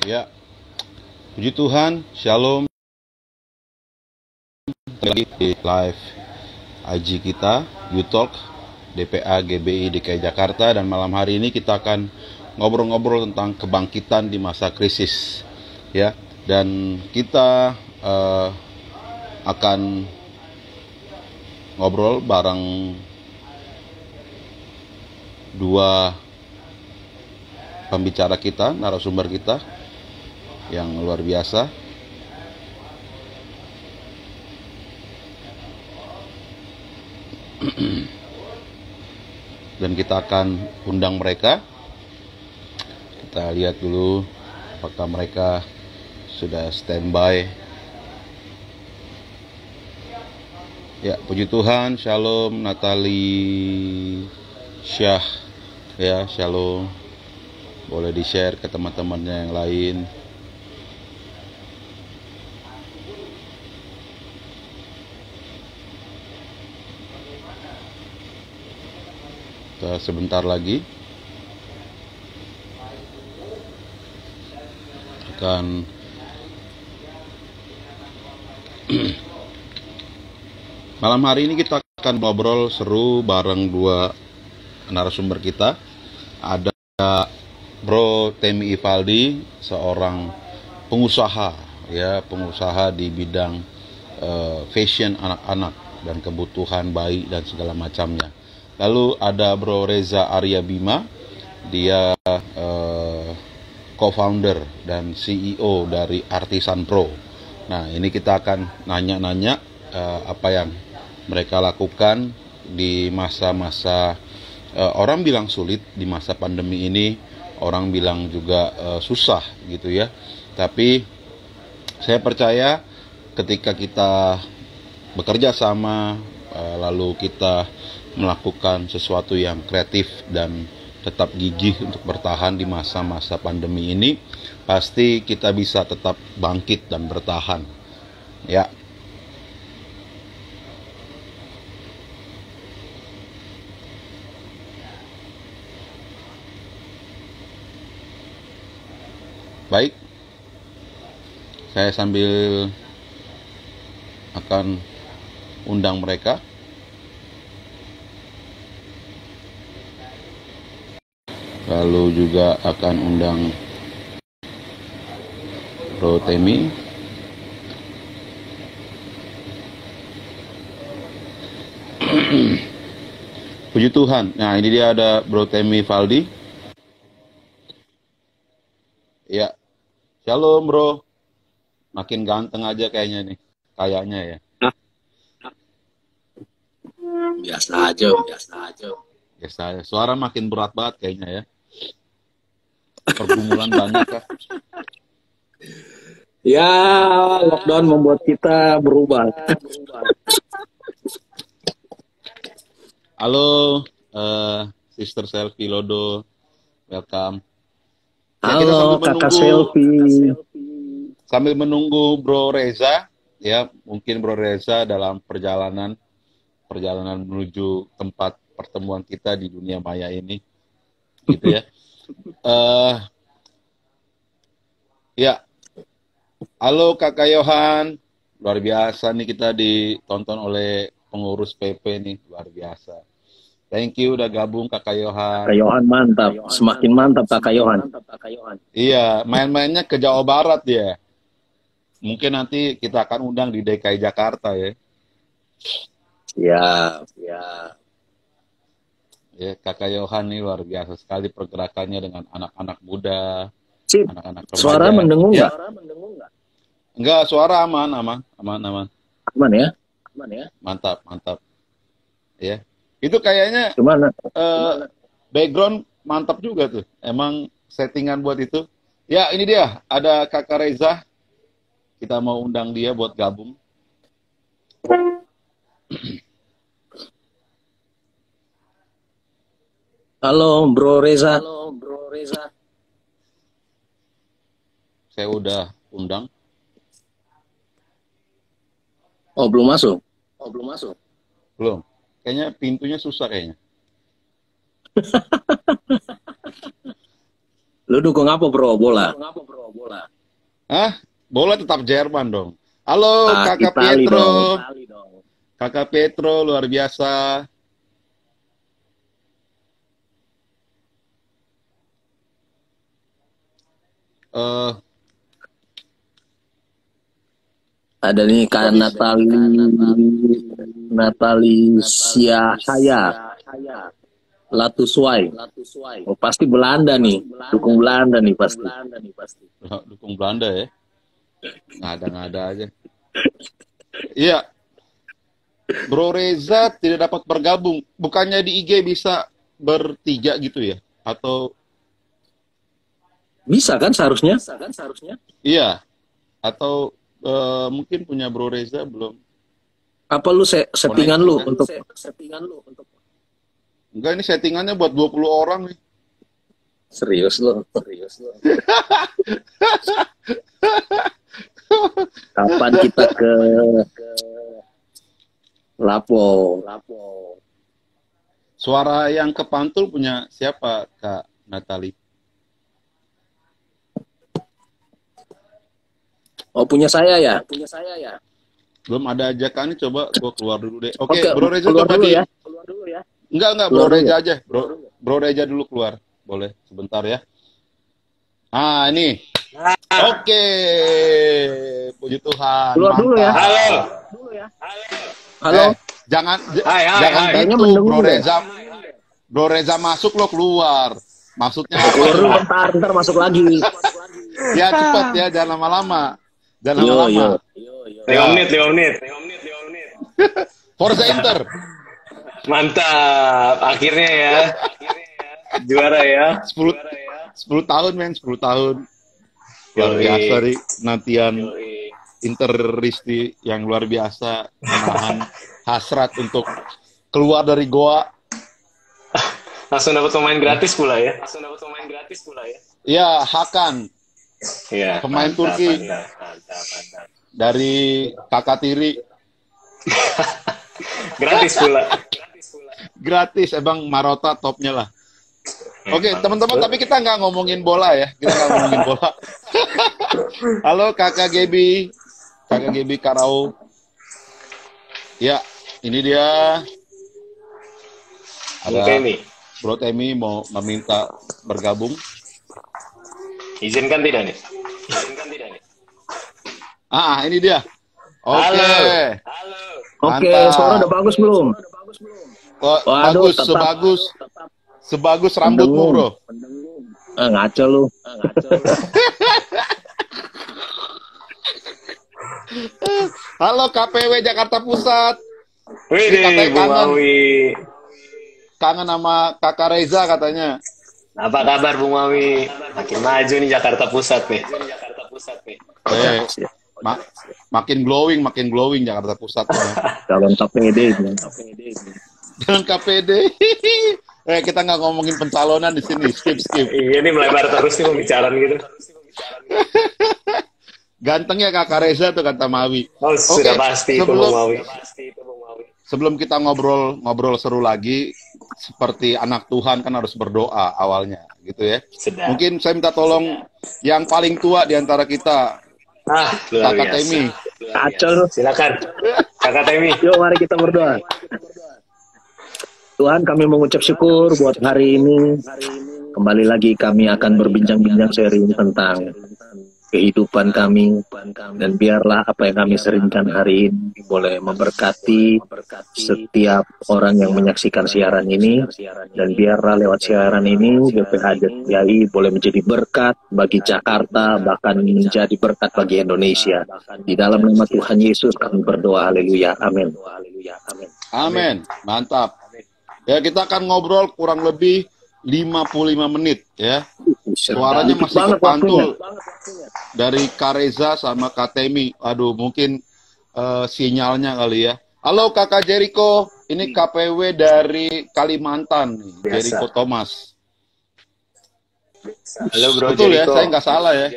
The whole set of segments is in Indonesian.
Ya, puji Tuhan, Shalom. Lagi di live IG kita, YouTalk, DPA GBI DKI Jakarta, dan malam hari ini kita akan ngobrol-ngobrol tentang kebangkitan di masa krisis, ya. Dan kita akan ngobrol bareng dua pembicara kita, narasumber kita yang luar biasa. Dan kita akan undang mereka. Kita lihat dulu apakah mereka sudah standby. Ya, puji Tuhan, Shalom Natali Syah. Ya, Shalom. Boleh di-share ke teman-temannya yang lain. Kita sebentar lagi akan malam hari ini kita akan ngobrol seru bareng dua narasumber kita. Ada Bro Temi Ivaldi, seorang pengusaha, ya, pengusaha di bidang fashion anak-anak dan kebutuhan bayi dan segala macamnya. Lalu ada Bro Reza Arya Bima, dia co-founder dan CEO dari Artisan Pro. Nah, ini kita akan nanya-nanya apa yang mereka lakukan di masa-masa orang bilang sulit, di masa pandemi ini, orang bilang juga susah gitu ya. Tapi saya percaya ketika kita bekerja sama, lalu kita melakukan sesuatu yang kreatif dan tetap gigih untuk bertahan di masa-masa pandemi ini, pasti kita bisa tetap bangkit dan bertahan. Ya. Baik. Saya sambil akan undang mereka. Lalu juga akan undang Bro Temi. Puji Tuhan. Nah, ini dia ada Bro Temi Valdi. Ya. Shalom, Bro. Makin ganteng aja kayaknya nih. Kayaknya ya. Biasa aja. Biasa. Suara makin berat banget kayaknya ya. Pergumulan banyak kah? Ya, lockdown membuat kita berubah. Halo, Sister Selfie Lodo, welcome. Ya, kita Halo, kakak Selfie. sambil menunggu Bro Reza, ya, mungkin Bro Reza dalam perjalanan menuju tempat pertemuan kita di dunia maya ini, gitu ya. Ya, halo Kakak Yohan, luar biasa nih, kita ditonton oleh pengurus PP nih, luar biasa. Thank you udah gabung Kakak Yohan. Kakak Yohan mantap, semakin mantap Kakak Yohan. Iya, main-mainnya ke Jawa Barat ya. Mungkin nanti kita akan undang di DKI Jakarta ya. Ya. Ya, Kakak Yohan nih luar biasa sekali pergerakannya dengan anak-anak muda, Sip. anak-anak remaja. Suara mendengung nggak? Enggak, suara aman. Aman ya? Mantap. Ya. Itu kayaknya Gimana? background mantap juga tuh. Emang settingan buat itu. Ya, ini dia. Ada Kakak Reza. Kita mau undang dia buat gabung. Halo, Bro Reza. Saya udah undang. Oh, belum masuk? Belum. Kayaknya pintunya susah kayaknya. Lu dukung apa bro? Bola. Hah? Bola tetap Jerman dong. Halo Kakak Itali Pietro. dong. Kakak Pietro luar biasa. Eh, Ada nih Kak Natali Siahaya Latuswai. Oh, pasti Belanda nih. Dukung Belanda nih pasti. dukung Belanda ya. Ngada-ngada aja. Iya, Bro Reza tidak dapat bergabung. Bukannya di IG bisa bertiga gitu ya? Atau Bisa kan seharusnya? iya, atau mungkin punya Bro Reza belum Apa lu settingan koneksi lu kan? untuk Enggak, ini settingannya buat 20 orang nih. serius lu? Kapan kita ke Lapo? Suara yang kepantul punya siapa, Kak Natali? Oh, punya saya ya? Belum ada ajakannya, coba gua keluar dulu deh. Oke, Oke, Bro Reza keluar coba dulu di... ya. Enggak, Bro Keluar dulu. Reza aja. Bro Reza dulu keluar. Boleh, sebentar ya. Ah, ini. Oke. Puji Tuhan. Keluar dulu ya. Mantap. Halo. Jangan Hai, jangan Kayaknya gitu, mendengar Bro deh. Reza. Bro Reza masuk lo keluar. Maksudnya Keluar dulu apa? ntar masuk lagi. Ya cepat ya, jangan lama-lama. Jangan Yo. lama-lama. 5 menit. Forza Inter. Mantap. Akhirnya ya. Juara ya. 10 tahun, men, 10 tahun. Luar Yoi. biasa nih nantian Interisti yang luar biasa menahan hasrat untuk keluar dari goa. Langsung dapat pemain gratis pula ya. Ya, Hakan, Iya. pemain mantap, Turki Mantap. dari kakak tiri. Gratis pula. Gratis, emang Marota topnya lah. Oke, teman-teman, tapi kita nggak ngomongin bola ya. Kita nggak ngomongin bola. Halo, Kakak Gebi. Kakak Gebi Karau. Ya, ini dia. Bung Ada Temi. Bro Temi mau meminta bergabung. Izinkan tidak nih? Ah, ini dia. Oke. Halo. Oke, Mantap. suara udah bagus belum? Oh, Waduh, bagus, sebagus rambutmu, Bro. Ngaco lu. Halo KPW Jakarta Pusat. Wih, Katanya Bung kangen. Mawi. Kangen sama Kakak Reza katanya. Apa kabar Bung Mawi? Makin maju nih Jakarta Pusat nih. Ma- makin glowing Jakarta Pusat. Calon KPD. Dengan KPD. Kita nggak ngomongin pencalonan di sini. Skip. Iya, ini melebar terus nih pembicaraan gitu. Gantengnya Kakak Reza tuh kata Mawi. Oh, sudah Oke, pasti itu Bung Mawi. Sebelum kita ngobrol seru lagi, seperti anak Tuhan kan harus berdoa awalnya, gitu ya. Sedap. Mungkin saya minta tolong yang paling tua di antara kita, Luar Kakak biasa. Temi. Kacau lu. Silakan. Kakak Temi. Yuk, mari kita berdoa. Tuhan, kami mengucap syukur buat hari ini. Kembali lagi kami akan berbincang-bincang sharing tentang kehidupan kami, dan biarlah apa yang kami seringkan hari ini boleh memberkati setiap orang yang menyaksikan siaran ini, dan biarlah lewat siaran ini BPH Jatiai boleh menjadi berkat bagi Jakarta, bahkan menjadi berkat bagi Indonesia. Di dalam nama Tuhan Yesus kami berdoa, haleluya, amin. Amin, mantap. Ya, kita akan ngobrol kurang lebih 55 menit ya. Suaranya masih Banget kepantul waktunya. dari Kak Reza sama Kak Temi. Aduh, mungkin sinyalnya kali ya. Halo Kakak Jericho, ini KPW dari Kalimantan nih, Biasa. Jericho Thomas. Halo Bro Betul ya, Jericho. saya nggak salah ya. Ya.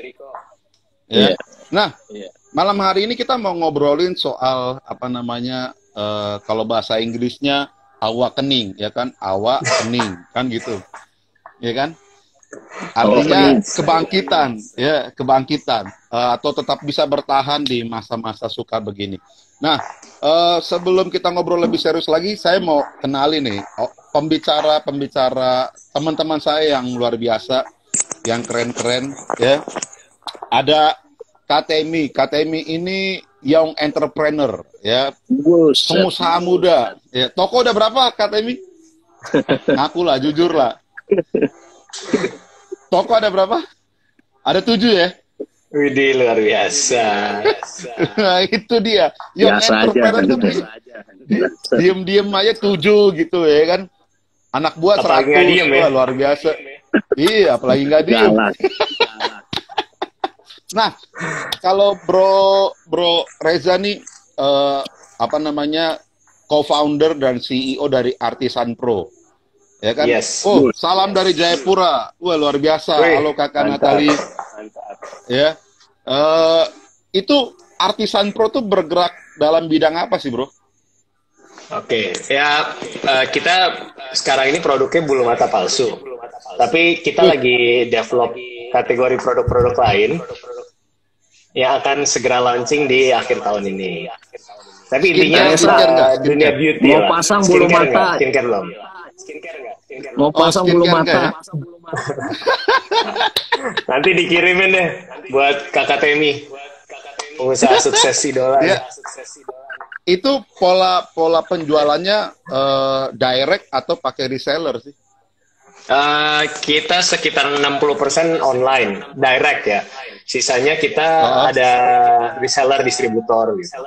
Iya. Nah, Iya. malam hari ini kita mau ngobrolin soal apa namanya, kalau bahasa Inggrisnya awakening, ya kan? Awakening, kan gitu, ya kan? Artinya kebangkitan, ya kebangkitan, atau tetap bisa bertahan di masa-masa suka begini. Nah, sebelum kita ngobrol lebih serius lagi, saya mau kenali nih pembicara teman-teman saya yang luar biasa, yang keren-keren, ya. Ada KTMI ini young entrepreneur, ya, pengusaha muda. Ya, toko udah berapa KTMI? Ngaku lah, jujur lah. Toko ada berapa? Ada 7 ya? Widih, luar biasa. Nah, itu dia. Young entrepreneur itu diem-diem aja 7 gitu ya kan. Anak buah 100, diem, ya? Luar biasa. Iya, apalagi nggak diem. Nah, kalau Bro Reza nih, co-founder dan CEO dari Artisan Pro. Ya kan? Yes. Oh, salam dari Jayapura. Wah, luar biasa. Halo Kakak Natali. Ya. Itu Artisan Pro tuh bergerak dalam bidang apa sih, Bro? Oke, ya kita sekarang ini produknya bulu mata palsu. Tapi kita lagi develop kategori produk-produk lain yang akan segera launching di akhir tahun ini. Tapi intinya dunia beauty mau pasang bulu mata. Skincare belum? Mau pasang bulu mata. Nanti dikirimin deh buat Kakak Temi, pengusaha sukses idola. Ya. Itu pola penjualannya direct atau pakai reseller sih? Kita sekitar 60% online, direct ya. Sisanya kita ada reseller distributor gitu.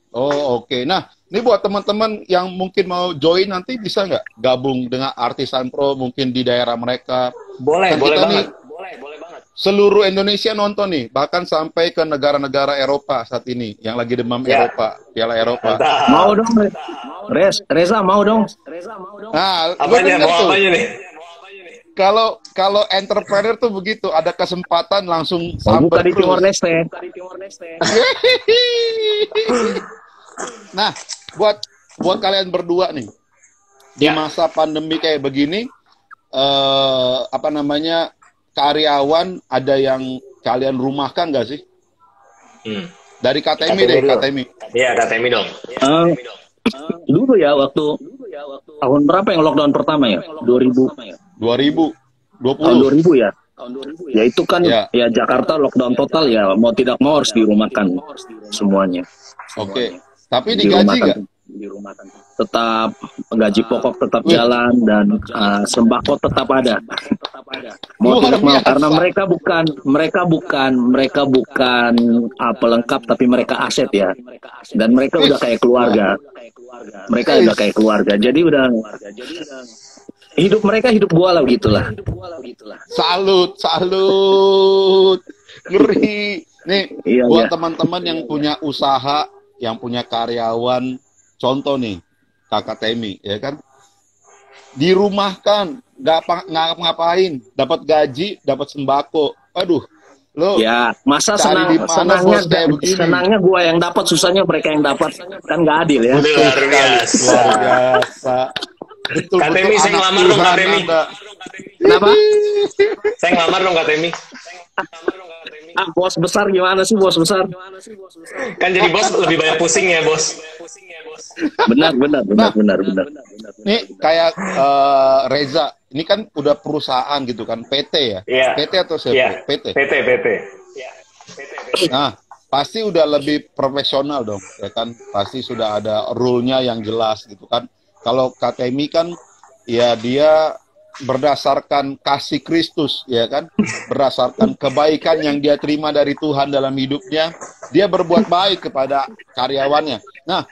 Oh, oke. Nah, ini buat teman-teman yang mungkin mau join nanti bisa nggak gabung dengan Artisan Pro mungkin di daerah mereka? Boleh kita banget. Boleh banget. Seluruh Indonesia nonton nih, bahkan sampai ke negara-negara Eropa saat ini yang lagi demam Eropa, Piala Eropa. Mantap. Mau dong, Reza mau dong. Nah, apanya nih? Kalau entrepreneur tuh begitu, ada kesempatan langsung buka di Timor terus. Leste. Nah, buat kalian berdua nih, di masa pandemi kayak begini, karyawan ada yang kalian rumahkan nggak sih? Dari KTMI deh, KTMI. Iya, KTMI dong. Dulu ya, waktu tahun berapa yang lockdown pertama ya? 2020. Tahun 2000 ya. Ya itu kan ya Jakarta lockdown total ya, mau tidak mau harus dirumahkan semuanya. Oke. Tapi digaji nggak? Tetap gaji pokok tetap jalan dan sembako tetap ada. Mau tidak mau, karena mereka bukan pelengkap, tapi mereka aset ya. Dan mereka udah kayak keluarga. Jadi udah hidup mereka hidup gua lah gitulah. Salut. Ngeri. Nih, buat teman-teman yang punya usaha, yang punya karyawan, contoh nih, Kakak Temi, ya kan? Dirumahkan, nggak ngapain, dapat gaji, dapat sembako. Aduh, lo. Ya, masa senangnya gua yang dapat, susahnya mereka yang dapat, kan nggak adil ya. Luar biasa. Kak Temi, saya ngelamar dong Kak Temi. Kenapa? Saya ngelamar dong Kak Temi. Bos besar gimana sih, bos besar? Kan jadi bos lebih banyak pusing ya, bos. Benar. Nih kayak Reza, ini kan udah perusahaan gitu kan, PT ya? Yeah. PT atau siapa? Yeah. PT. PT. Nah, pasti udah lebih profesional dong, ya kan? Pasti sudah ada rule-nya yang jelas gitu kan. Kalau KTMI kan, ya dia berdasarkan kasih Kristus, ya kan? Berdasarkan kebaikan yang dia terima dari Tuhan dalam hidupnya, dia berbuat baik kepada karyawannya. Nah,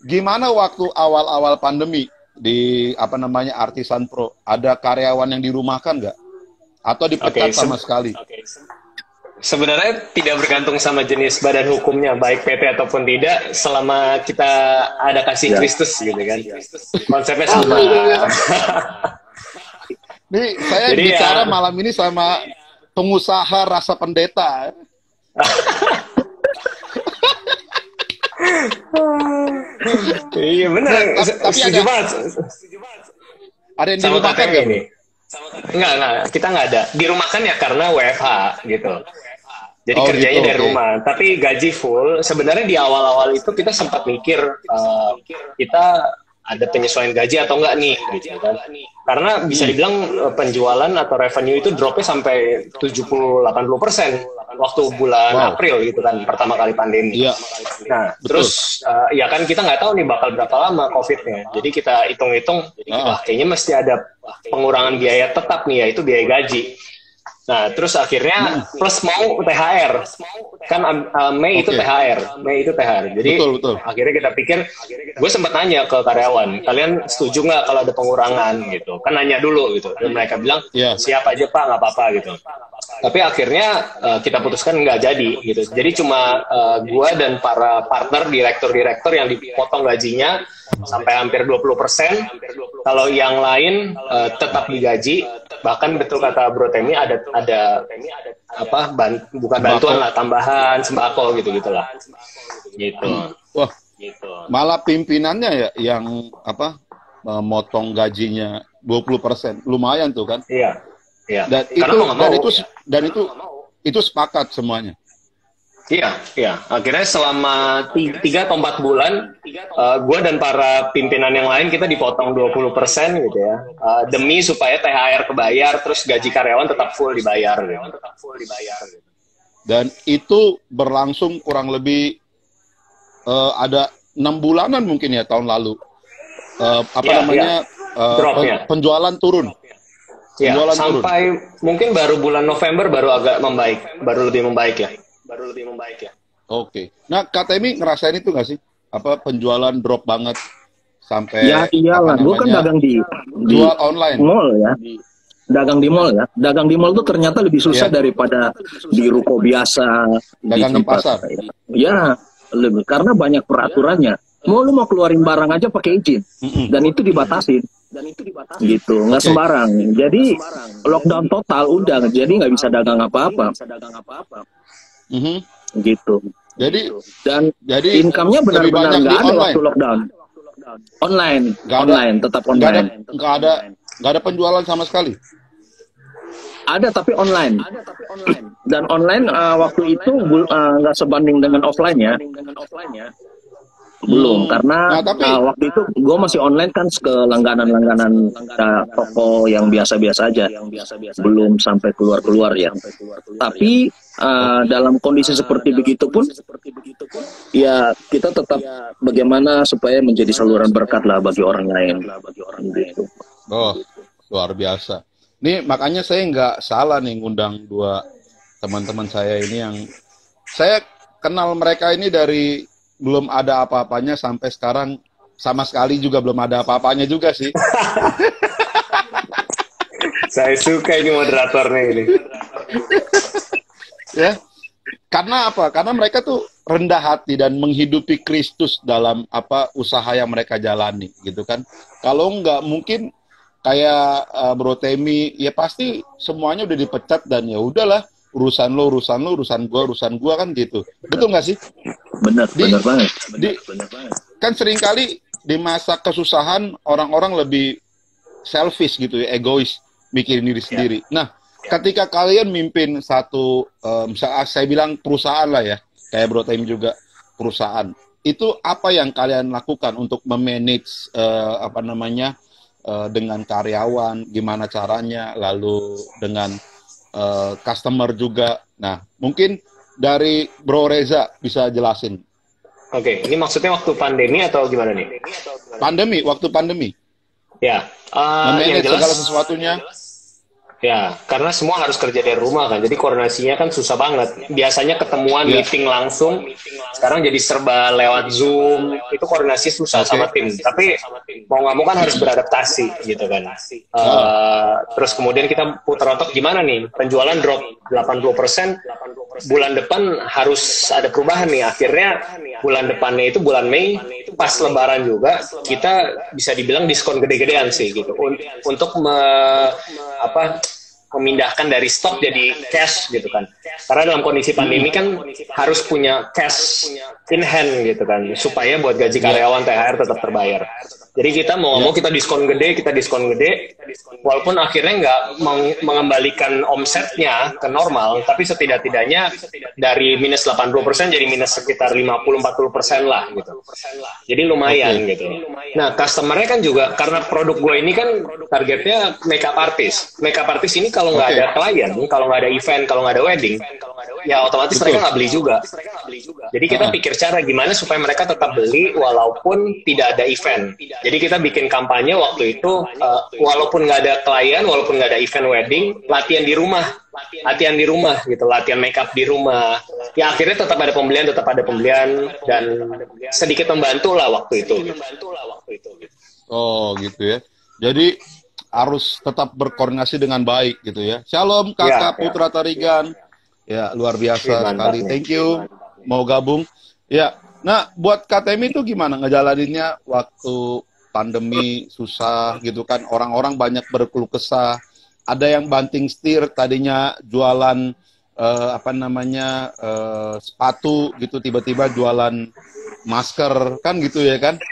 gimana waktu awal-awal pandemi di Artisan Pro? Ada karyawan yang dirumahkan nggak? Atau dipecat sama sekali? Sebenarnya tidak bergantung sama jenis badan hukumnya, baik PT ataupun tidak, selama kita ada kasih Kristus gitu kan. Konsepnya sama. Nih, saya bicara malam ini sama pengusaha rasa pendeta. Iya benar. Tapi setuju banget. Ada yang dirumahkan nggak? Enggak, kita nggak ada. Dirumahkan ya karena WFH gitu. Jadi kerjanya gitu, dari rumah. Tapi gaji full. Sebenarnya di awal-awal itu kita sempat mikir kita ada penyesuaian gaji atau enggak nih, gitu kan. Karena bisa dibilang penjualan atau revenue itu dropnya sampai 70-80% waktu bulan April gitu kan, pertama kali pandemi. Iya. Nah, terus ya kan kita nggak tahu nih bakal berapa lama COVID-nya. Jadi kita hitung-hitung, kayaknya mesti ada pengurangan biaya tetap nih, yaitu biaya gaji. Nah, terus akhirnya plus mau THR. Kan Mei itu THR. Jadi betul. akhirnya kita pikir, gue sempat nanya ke karyawan, kalian setuju nggak kalau ada pengurangan gitu? Kan nanya dulu gitu. Dan mereka bilang, siap aja Pak, nggak apa-apa gitu. Tapi akhirnya kita putuskan nggak jadi gitu. Jadi cuma gue dan para partner, direktur-direktur yang dipotong gajinya sampai hampir 20%. Kalau yang lain tetap digaji. Bahkan betul kata Bro Temi, ada apa bukan bantuan lah, tambahan sembako gitulah. Gitu. Wah, malah pimpinannya ya yang apa motong gajinya 20%. Lumayan tuh kan? Iya. Dan itu sepakat semuanya. Iya. Akhirnya selama 3 atau 4 bulan, gue dan para pimpinan yang lain kita dipotong 20% gitu ya, demi supaya THR kebayar, terus gaji karyawan tetap full dibayar. Gitu. Dan itu berlangsung kurang lebih ada 6 bulanan mungkin ya tahun lalu. Penjualan turun. Penjualan sampai turun. Mungkin baru bulan November baru lebih membaik ya. Oke. Nah, Kak Temi ngerasain itu nggak sih? Apa penjualan drop banget sampai? Ya iyalah, gue kan dagang di jual online, mall ya. Dagang di mall ya. Dagang di mall tuh ternyata lebih susah daripada di ruko biasa. Dagang di pasar. Ya, lebih karena banyak peraturannya. Lu mau keluarin barang aja pakai izin, dan itu dibatasin. Gitu, nggak sembarang. Jadi lockdown total udah, jadi nggak bisa dagang apa-apa. Gitu. Jadi income-nya benar-benar nggak ada waktu lockdown. Online, tetap online. Nggak ada penjualan sama sekali. Ada tapi online. Dan online waktu itu nggak sebanding dengan offline ya. Belum, karena waktu itu gue masih online kan ke langganan toko yang biasa-biasa aja, belum sampai keluar ya. Tapi dalam kondisi seperti begitu pun, ya kita tetap bagaimana supaya menjadi saluran berkat lah bagi orang lain. Gitu. Oh, luar biasa. Nih makanya saya nggak salah nih ngundang 2 teman-teman saya ini yang saya kenal mereka ini dari belum ada apa-apanya sampai sekarang sama sekali juga belum ada apa-apanya juga sih. Saya suka ini moderatornya ini. Ya, karena apa? Karena mereka tuh rendah hati dan menghidupi Kristus dalam apa usaha yang mereka jalani, gitu kan? Kalau nggak mungkin kayak Bro Temi, ya pasti semuanya udah dipecat dan ya udahlah. Urusan gua kan gitu. Betul nggak sih? Benar banget. Kan seringkali di masa kesusahan orang-orang lebih selfish gitu ya, egois, mikirin diri sendiri. Nah, ketika kalian mimpin satu, misalnya saya bilang perusahaan lah ya, kayak Bro Temi juga perusahaan, itu apa yang kalian lakukan untuk memanage dengan karyawan, gimana caranya, lalu dengan customer juga. Nah, mungkin dari Bro Reza bisa jelasin. Oke, ini maksudnya waktu pandemi atau gimana nih? Waktu pandemi. Ya, memanage segala sesuatunya. Ya, karena semua harus kerja dari rumah kan, jadi koordinasinya kan susah banget. Biasanya ketemuan meeting langsung, sekarang jadi serba lewat Zoom, itu koordinasi susah sama tim. Tapi mau nggak mau kan harus beradaptasi gitu kan. Terus kemudian kita putar otak gimana nih, penjualan drop 80%, bulan depan harus ada perubahan nih. Akhirnya bulan depannya itu bulan Mei, pas Lebaran juga, kita bisa dibilang diskon gede-gedean sih gitu, untuk memindahkan dari stok jadi cash gitu kan. Karena dalam kondisi pandemi kan harus punya cash in hand gitu kan, supaya buat gaji karyawan THR tetap terbayar. Jadi kita mau ngomong kita diskon gede, walaupun akhirnya nggak mengembalikan omsetnya ke normal, tapi setidak-tidaknya dari minus 80% jadi minus sekitar 50-40% lah gitu. Jadi lumayan gitu. Nah, customernya kan juga, karena produk gue ini kan targetnya makeup artist. Makeup artist ini kalau nggak ada klien, kalau nggak ada event, kalau nggak ada wedding, ya otomatis mereka nggak beli juga. Jadi kita pikir cara gimana supaya mereka tetap beli walaupun tidak ada event. Jadi kita bikin kampanye waktu itu, walaupun nggak ada klien, walaupun nggak ada event wedding, latihan di rumah gitu, latihan makeup di rumah. Ya akhirnya tetap ada pembelian dan sedikit membantu lah waktu itu. Oh gitu ya. Jadi harus tetap berkoordinasi dengan baik gitu ya. Shalom Kakak Putra Tarigan. Ya luar biasa sekali. Thank you mau gabung. Ya. Nah buat KTM itu gimana ngejalaninnya waktu pandemi susah gitu kan, orang-orang banyak berkeluh kesah, ada yang banting setir tadinya jualan sepatu gitu, tiba-tiba jualan masker kan gitu ya kan,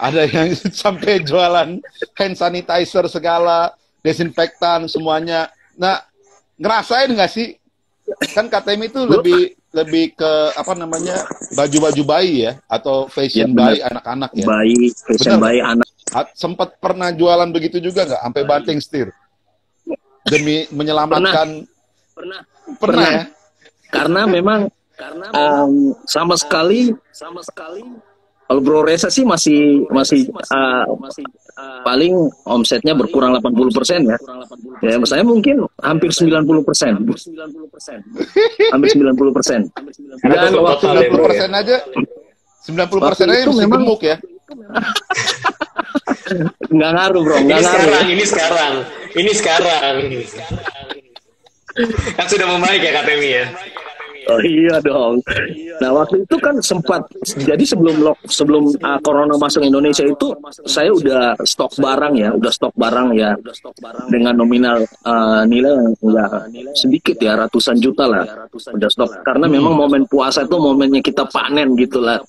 ada yang sampai jualan hand sanitizer segala, desinfektan semuanya. Nah ngerasain nggak sih, kan KTM itu lebih ke baju-baju bayi ya, atau fashion bayi anak-anak ya. Bayi, fashion bayi anak. Sempat pernah jualan begitu juga nggak, sampai banting setir demi menyelamatkan? Pernah ya. Karena memang sama sekali kalau Bro Reza sih masih paling omsetnya berkurang 80% ya. Ya, saya mungkin hampir 90%. Hampir 90%. Dan waktu 90% aja 90% aja masih gemuk ya. Nggak ngaruh bro, nggak ngaruh. Ini sekarang. Kan sudah membaik ya KTMI ya. Oh iya dong. Nah waktu itu kan sempat, jadi sebelum corona masuk Indonesia itu saya udah stok barang ya, dengan nominal nilai yang udah sedikit ya, ratusan juta lah, udah stok. Karena memang momen puasa itu momennya kita panen gitulah,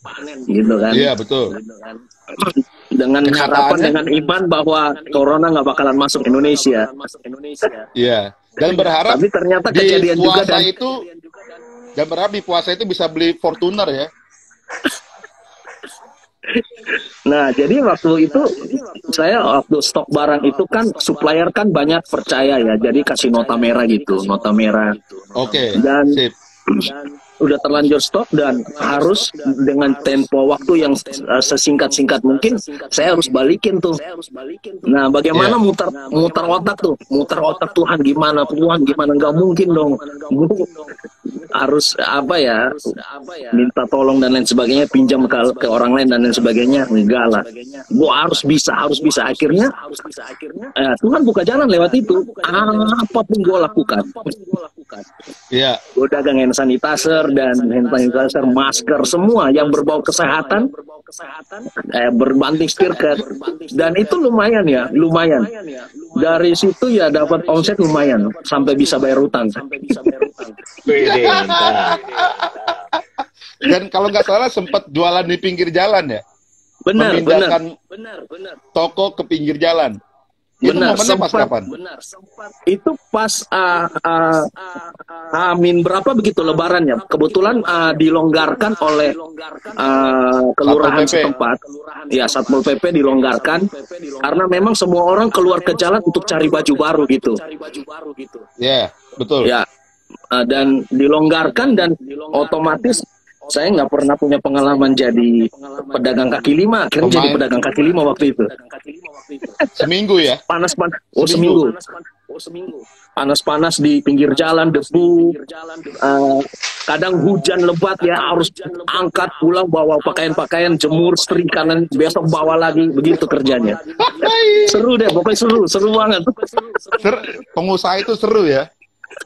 gitu kan. Iya betul. Dengan harapan, dengan iman bahwa corona nggak bakalan masuk Indonesia. Iya. Dan berharap tapi ternyata kejadian juga dan berharap di puasa itu bisa beli Fortuner ya. Nah, jadi waktu itu waktu stok barang itu kan supplier kan banyak percaya ya. Jadi kasih nota merah gitu, nota merah. Oke. Dan sip. Udah terlanjur stok dan harus dengan tempo waktu yang sesingkat-singkat mungkin saya harus balikin tuh. Nah, bagaimana muter otak Tuhan gimana nggak mungkin dong. Harus minta tolong dan lain sebagainya, pinjam ke orang lain dan lain sebagainya, enggak lah. Gua harus bisa. Akhirnya Tuhan buka jalan lewat itu. Apapun gua lakukan. Iya. Gua dagang hand sanitizer dan masker, semua yang berbau kesehatan, berbanting setir dan itu lumayan. Dari situ ya dapat omset lumayan sampai bisa bayar utang. Dan kalau nggak salah sempat jualan di pinggir jalan ya. Benar. Toko ke pinggir jalan. Itu momennya pas kapan? Itu pas Amin berapa begitu lebarannya. Kebetulan dilonggarkan oleh kelurahan setempat. Ya, Satpol PP dilonggarkan karena memang semua orang keluar ke jalan untuk cari baju baru gitu. Ya, betul. Ya. Dan dilonggarkan dan otomatis saya nggak pernah punya pengalaman jadi pedagang kaki lima. Akhirnya jadi pedagang kaki lima waktu itu. Seminggu ya? Panas-panas. Seminggu. Panas-panas di pinggir jalan, debu. Kadang hujan lebat ya, harus angkat pulang, bawa pakaian-pakaian, jemur, setrikanan, besok bawa lagi, begitu kerjanya. Seru deh, pokoknya seru banget. Pengusaha itu seru ya?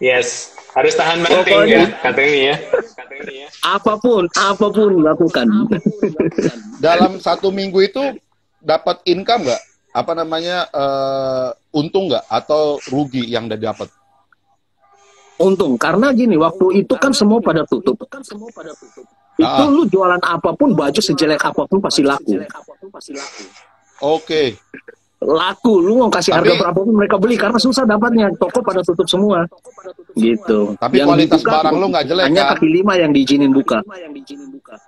Yes, harus tahan banting ya, katanya ya. Apapun lakukan. Dalam 1 minggu itu dapat income nggak? Untung nggak atau rugi yang udah dapat? Untung, karena gini, waktu itu kan semua pada tutup. Itu lu jualan apapun, baju sejelek apapun pasti laku. Oke. Laku, lu mau kasih harga Tapi- berapapun mereka beli karena susah dapatnya, toko pada tutup semua. Gitu. Tapi kualitas barang lu nggak jelek, hanya kan? kaki lima yang diizinin buka.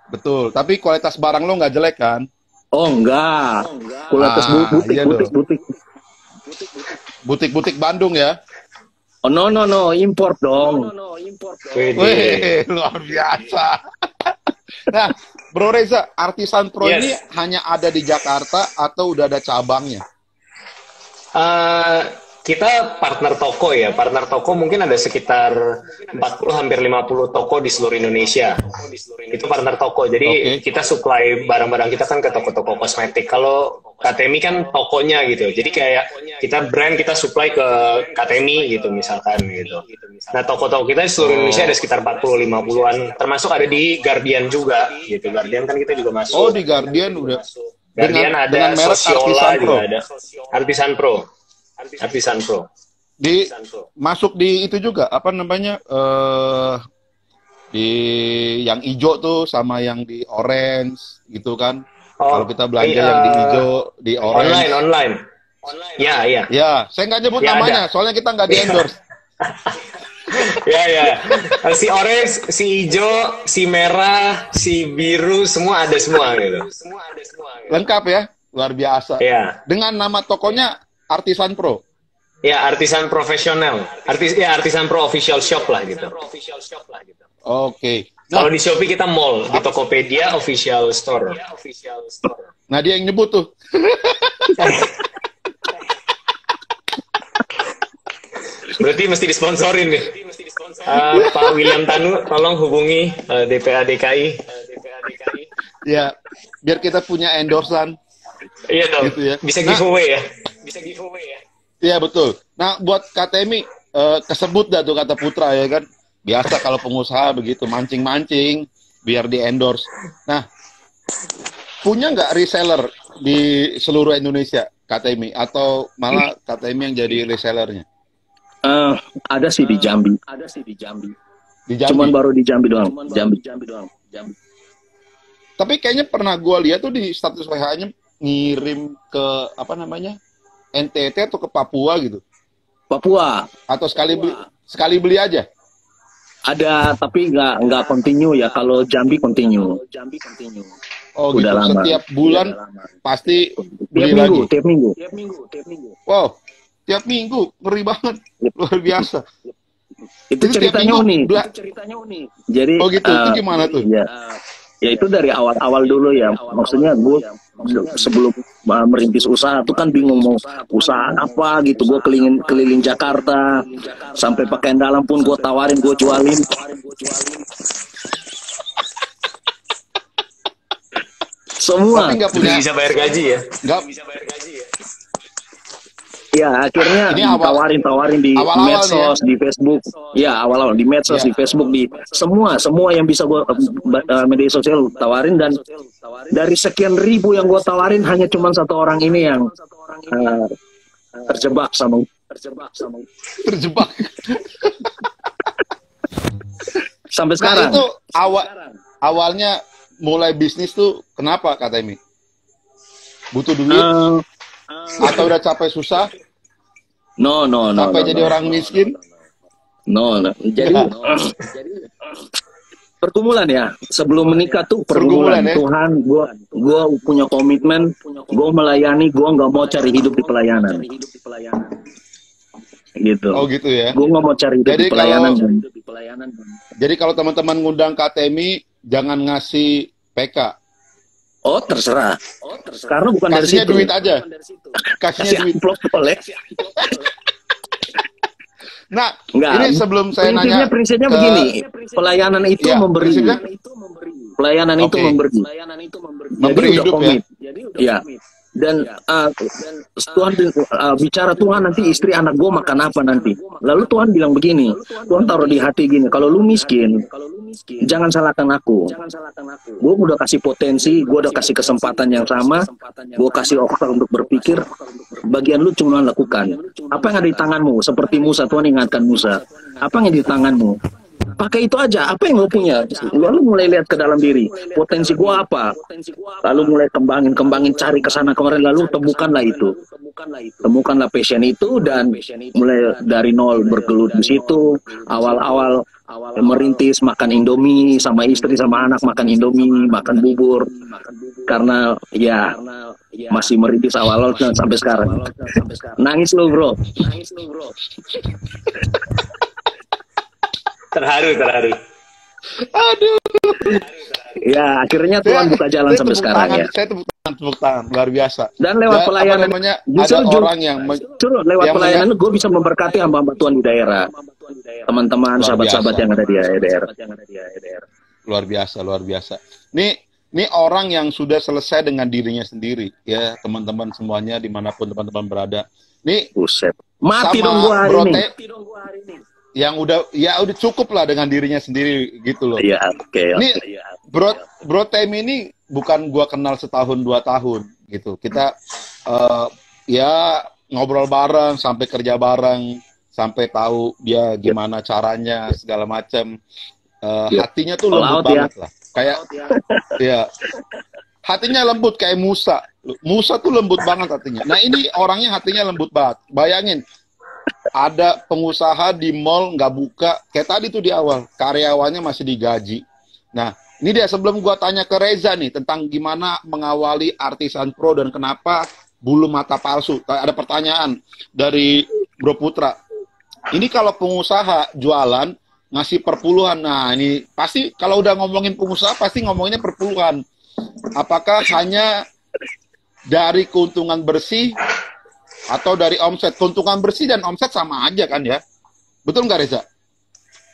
Betul. Tapi kualitas barang lu nggak jelek kan? Oh enggak. Kualitas butik, iya butik, dong. butik. Butik-butik Bandung ya. Oh no, import dong. Wede. Wih, luar biasa. Nah, Bro Reza, Artisan Pro Yes. ini hanya ada di Jakarta atau udah ada cabangnya? Kita partner toko ya. Partner toko mungkin ada sekitar 40 hampir 50 toko di seluruh Indonesia. Itu partner toko. Jadi Oke. kita supply barang-barang kita kan ke toko-toko kosmetik. Kalau KTMI kan tokonya gitu. Jadi kayak kita brand kita supply ke KTMI gitu misalkan gitu. Nah, toko-toko kita di seluruh Indonesia ada sekitar 40-50-an. Termasuk ada di Guardian juga gitu. Guardian kan kita juga masuk. Oh, di Guardian udah. Guardian dengan ada, merek Sosiola Artisan Pro. juga ada. Artisan Pro. Artisan Pro. Di masuk di itu juga apa namanya di yang hijau tuh sama yang di orange gitu kan. Kalau kita belanja yang di hijau, di orange. Online. Ya. Ya, saya nggak nyebut Ya, namanya, ada. soalnya kita nggak di endorse. Ya. Si orange, si hijau, si merah, si biru, semua ada semua gitu. Lengkap ya, luar biasa. Ya. Dengan nama tokonya Artisan Pro. Ya, artisan profesional. Artisan Pro official shop lah gitu. Oke. Kalau Nah, di Shopee kita mall, di Tokopedia official store. nah dia yang nyebut tuh. Berarti mesti disponsorin nih. Pak William Tanu, tolong hubungi DPA DKI. Ya, biar kita punya endorsan. Iya dong. Gitu ya. Bisa Nah. giveaway ya. Iya betul. Nah, buat KTMI kesebut dah tuh kata Putra ya kan. Biasa kalau pengusaha begitu mancing-mancing biar di endorse. Nah, punya nggak reseller di seluruh Indonesia KTMI atau malah KTMI yang jadi resellernya? Ada sih di Jambi. Di Jambi. Cuman baru di Jambi doang. Jambi. Tapi kayaknya pernah gua lihat tuh di status WH-nya ngirim ke apa namanya? NTT atau ke Papua gitu. Papua Atau sekali beli aja. ada tapi nggak continue ya. Kalau Jambi continue. Oh Udah gitu. lama. Setiap bulan pasti Tiap beli minggu, lagi. tiap minggu. Wow, tiap minggu ngeri banget, luar biasa. Itu Jadi tiap ceritanya minggu unik. Jadi Oh gitu, itu gimana tuh? Ya itu dari awal dulu ya. Maksudnya gue sebelum merintis usaha tuh kan bingung mau usaha apa gitu. Gue keliling Jakarta sampai pakaian dalam pun gue tawarin, gue jualin. Semua. Tapi nggak punya, Bisa bayar gaji ya. nggak, Ya akhirnya Ini tawarin di awal-awal medsos, di Facebook. Ya awal-awal di medsos, Ya. di Facebook, di semua yang bisa gue media sosial tawarin, dan dari sekian ribu yang gue tawarin hanya cuma satu orang ini yang terjebak sama terjebak. sampai Nah sekarang. itu awalnya mulai bisnis tuh kenapa KTMI? Butuh duit atau udah capek susah No. sampai jadi orang miskin? No. Jadi pergumulan ya. Sebelum menikah tuh pergumulan. Pergumulan, ya? Tuhan, gue punya komitmen, gue melayani, gue nggak mau cari hidup di pelayanan. Gitu. Oh gitu ya. Gue nggak mau cari hidup Jadi di pelayanan. Jadi kalau teman-teman ngundang KTMI jangan ngasih PK. Oh terserah. Karena bukan dari Kasihnya situ. duit aja. Kasihnya Kasih duit. amplop boleh. Nah, Enggak. ini sebelum saya nanya Prinsipnya ke- begini. Pelayanan itu Ya, memberi. prinsipnya? Pelayanan itu Oke. memberi. Memberi Jadi udah hidup ya? komit. Ya. Dan Tuhan bicara, Tuhan nanti istri anak gue makan apa nanti. Lalu Tuhan bilang begini, Tuhan taruh di hati gini, kalau lu miskin, jangan salahkan aku. Gue udah kasih potensi, gue udah kasih kesempatan yang sama, gue kasih okta untuk berpikir, bagian lu cuma lakukan. Apa yang ada di tanganmu? Seperti Musa, Tuhan ingatkan Musa. Apa yang ada di tanganmu? Pakai itu aja, apa yang lo punya. Lalu mulai lihat ke dalam diri, potensi gua apa. Lalu mulai kembangin, cari ke sana kemarin, lalu temukanlah itu. Temukanlah passion itu dan mulai dari nol bergelut di situ. Awal-awal merintis makan Indomie sama istri sama anak, makan Indomie, makan bubur. Karena ya masih merintis awal-awal dan sampai sekarang. Nangis lo bro. Terharu. Aduh. Ya, akhirnya Tuhan buka jalan sampai sekarang ya. Saya tepuk tangan, luar biasa. Dan lewat pelayanan, ada orang yang lewat pelayanan gue bisa memberkati hamba-hamba Tuhan di daerah. Teman-teman, sahabat-sahabat yang ada di daerah. Luar biasa. Ini orang yang sudah selesai dengan dirinya sendiri, ya teman-teman semuanya dimanapun teman-teman berada. Nih, buset. Mati dong gua hari ini. Yang udah cukup lah dengan dirinya sendiri gitu loh. Iya, oke. Ini Bro Temi ini bukan gua kenal setahun 2 tahun gitu. Kita ya ngobrol bareng sampai kerja bareng sampai tahu dia gimana caranya segala macam. Hatinya tuh lembut banget lah. Kayak ya. Hatinya lembut kayak Musa. Musa tuh lembut banget hatinya. Nah, ini orangnya hatinya lembut banget. Bayangin ada pengusaha di mall nggak buka, kayak tadi tuh di awal, karyawannya masih digaji. Nah, ini dia sebelum gua tanya ke Reza nih, tentang gimana mengawali Artisan Pro dan kenapa bulu mata palsu. Ada pertanyaan dari Bro Putra. Ini kalau pengusaha jualan, ngasih perpuluhan, nah ini pasti kalau udah ngomongin pengusaha, pasti ngomonginnya perpuluhan. Apakah hanya dari keuntungan bersih, atau dari omset? Keuntungan bersih dan omset sama aja kan ya? Betul nggak Reza?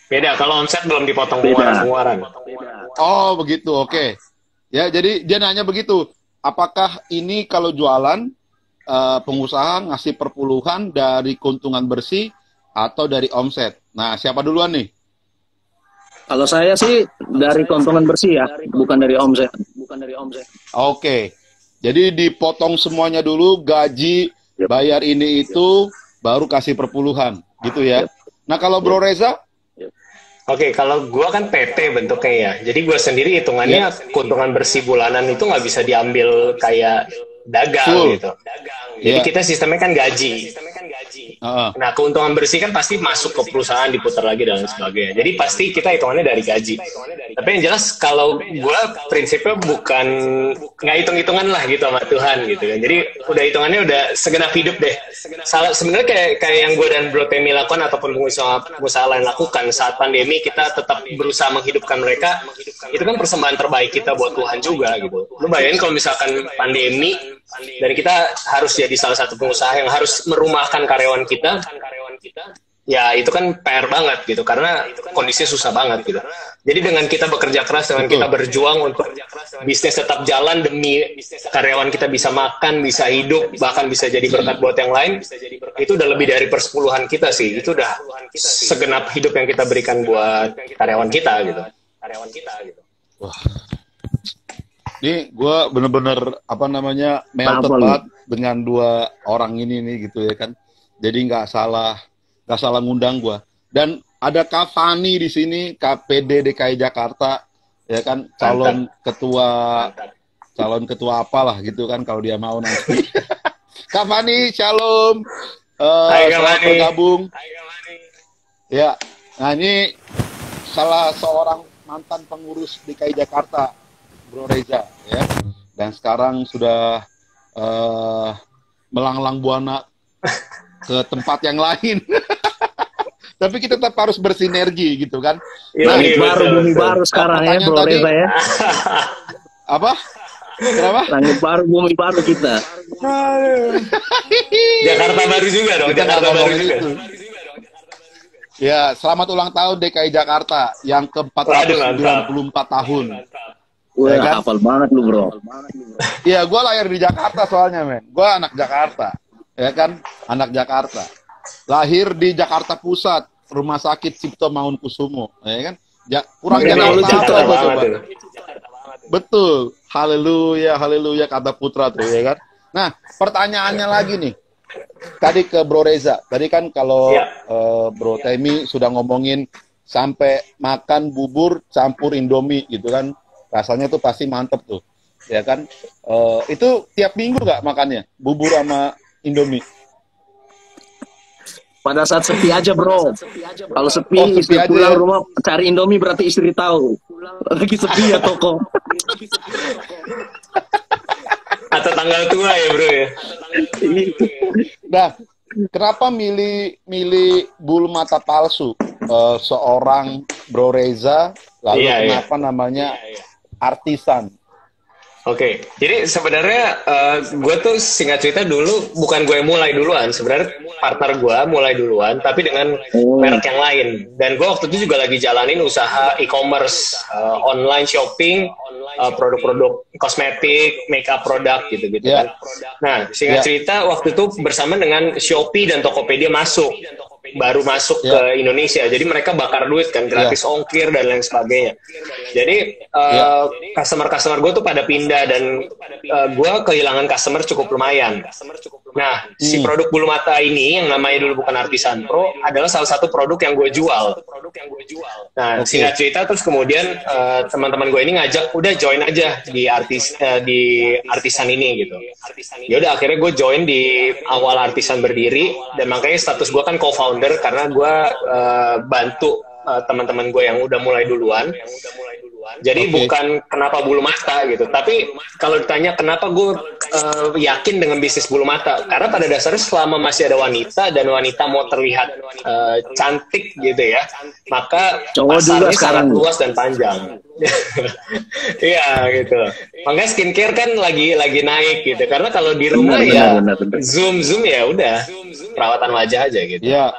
Beda, kalau omset belum dipotong pengeluaran. Oh begitu, oke. Ya, jadi dia nanya begitu. Apakah ini kalau jualan, pengusaha ngasih perpuluhan dari keuntungan bersih atau dari omset? Nah, siapa duluan nih? Kalau saya sih dari keuntungan bersih ya, bukan dari omset. Oke. Jadi dipotong semuanya dulu, gaji, bayar ini itu, baru kasih perpuluhan, gitu ya. Nah, kalau Bro Reza? Oke, kalau gue kan PT bentuknya ya. Jadi gue sendiri hitungannya keuntungan bersih bulanan itu nggak bisa diambil kayak dagang gitu. Jadi kita sistemnya kan gaji. Nah, keuntungan bersih kan pasti masuk ke perusahaan, diputar lagi dan sebagainya. Jadi pasti kita hitungannya dari gaji. Tapi yang jelas kalau gue prinsipnya bukan nggak hitung-hitungan lah gitu sama Tuhan gitu kan. Jadi udah hitungannya udah segenap hidup deh. Sebenarnya kayak yang gue dan Bro Temi lakukan ataupun pengusaha lain lakukan saat pandemi, kita tetap berusaha menghidupkan mereka. Itu kan persembahan terbaik kita buat Tuhan juga gitu. Lu bayangin kalau misalkan pandemi dan kita harus jadi salah satu pengusaha yang harus merumahkan karyawan kita, ya itu kan PR banget gitu, karena kondisinya susah banget gitu. Jadi dengan kita bekerja keras, dengan kita berjuang untuk bisnis tetap jalan demi karyawan kita bisa makan, bisa hidup, bahkan bisa jadi berkat buat yang lain, itu udah lebih dari persepuluhan kita sih. Itu udah segenap hidup yang kita berikan buat karyawan kita gitu. Wah. Ini gue bener-bener melted banget dengan dua orang ini nih gitu ya kan. Jadi nggak salah ngundang gue. Dan ada Kak Fani di sini, KPD DKI Jakarta, ya kan, calon ketua apalah gitu kan kalau dia mau nanti. Kak Fani, shalom. Selamat bergabung. Ya, nah ini salah seorang mantan pengurus DKI Jakarta, Bro Reza, ya, dan sekarang sudah melanglang buana ke tempat yang lain. Tapi kita tetap harus bersinergi gitu kan. Langit baru, bumi baru sekarang ya, Bro Reza ya. Apa? Kenapa? Langit baru, bumi baru kita. Jakarta baru juga dong, Jakarta baru juga. Ya, selamat ulang tahun DKI Jakarta yang ke-494 tahun. Wah, ya kan? Hafal banget lu, Bro. Iya, gue lahir di Jakarta soalnya, men. Gue anak Jakarta. Ya kan? Anak Jakarta. Lahir di Jakarta Pusat, Rumah Sakit Cipto Mangunkusumo. Ya kan? Kurang kenal apa coba. Betul. Haleluya, kata Putra tuh, ya kan? Nah, pertanyaannya lagi nih. Tadi ke Bro Reza. Tadi kan kalau Bro Temi sudah ngomongin sampai makan bubur campur Indomie gitu kan, rasanya tuh pasti mantep tuh, ya kan? Itu tiap minggu nggak makannya bubur sama Indomie? Pada saat sepi aja bro. Kalau sepi, Oh, sepi istri aja pulang ya? rumah cari Indomie berarti istri tahu. Lagi sepi ya toko. Atau tanggal tua ya bro ya. Nah, kenapa milih bulu mata palsu seorang Bro Reza, lalu Iya, iya. kenapa namanya Artisan? Oke, jadi sebenarnya gue tuh singkat cerita dulu bukan gue yang mulai duluan, sebenarnya partner gue mulai duluan, tapi dengan merek yang lain. Dan gue waktu itu juga lagi jalanin usaha e-commerce, online shopping, produk-produk kosmetik, makeup produk gitu-gitu Ya. kan. Nah, singkat cerita waktu itu bersama dengan Shopee dan Tokopedia baru masuk ke Indonesia. Jadi mereka bakar duit kan, gratis ongkir dan lain sebagainya. Jadi customer-customer gue tuh pada pindah dan gue kehilangan customer cukup lumayan. Nah, si produk bulu mata ini yang namanya dulu bukan Artisan Pro adalah salah satu produk yang gue jual. Nah, singkat cerita terus kemudian teman-teman gue ini ngajak udah join aja di Artisan ini gitu. Ya udah akhirnya gue join di awal Artisan berdiri dan makanya status gue kan co-founder karena gue bantu teman-teman gue yang udah mulai duluan. Jadi bukan kenapa bulu mata gitu, tapi kalau ditanya kenapa gue yakin dengan bisnis bulu mata, karena pada dasarnya selama masih ada wanita dan wanita mau terlihat cantik gitu ya, maka Cowok juga pasarnya sekarang. sangat luas dan panjang. Iya gitu. Makanya skincare kan lagi naik gitu, karena kalau di rumah Benar. zoom ya udah perawatan wajah aja gitu. Ya.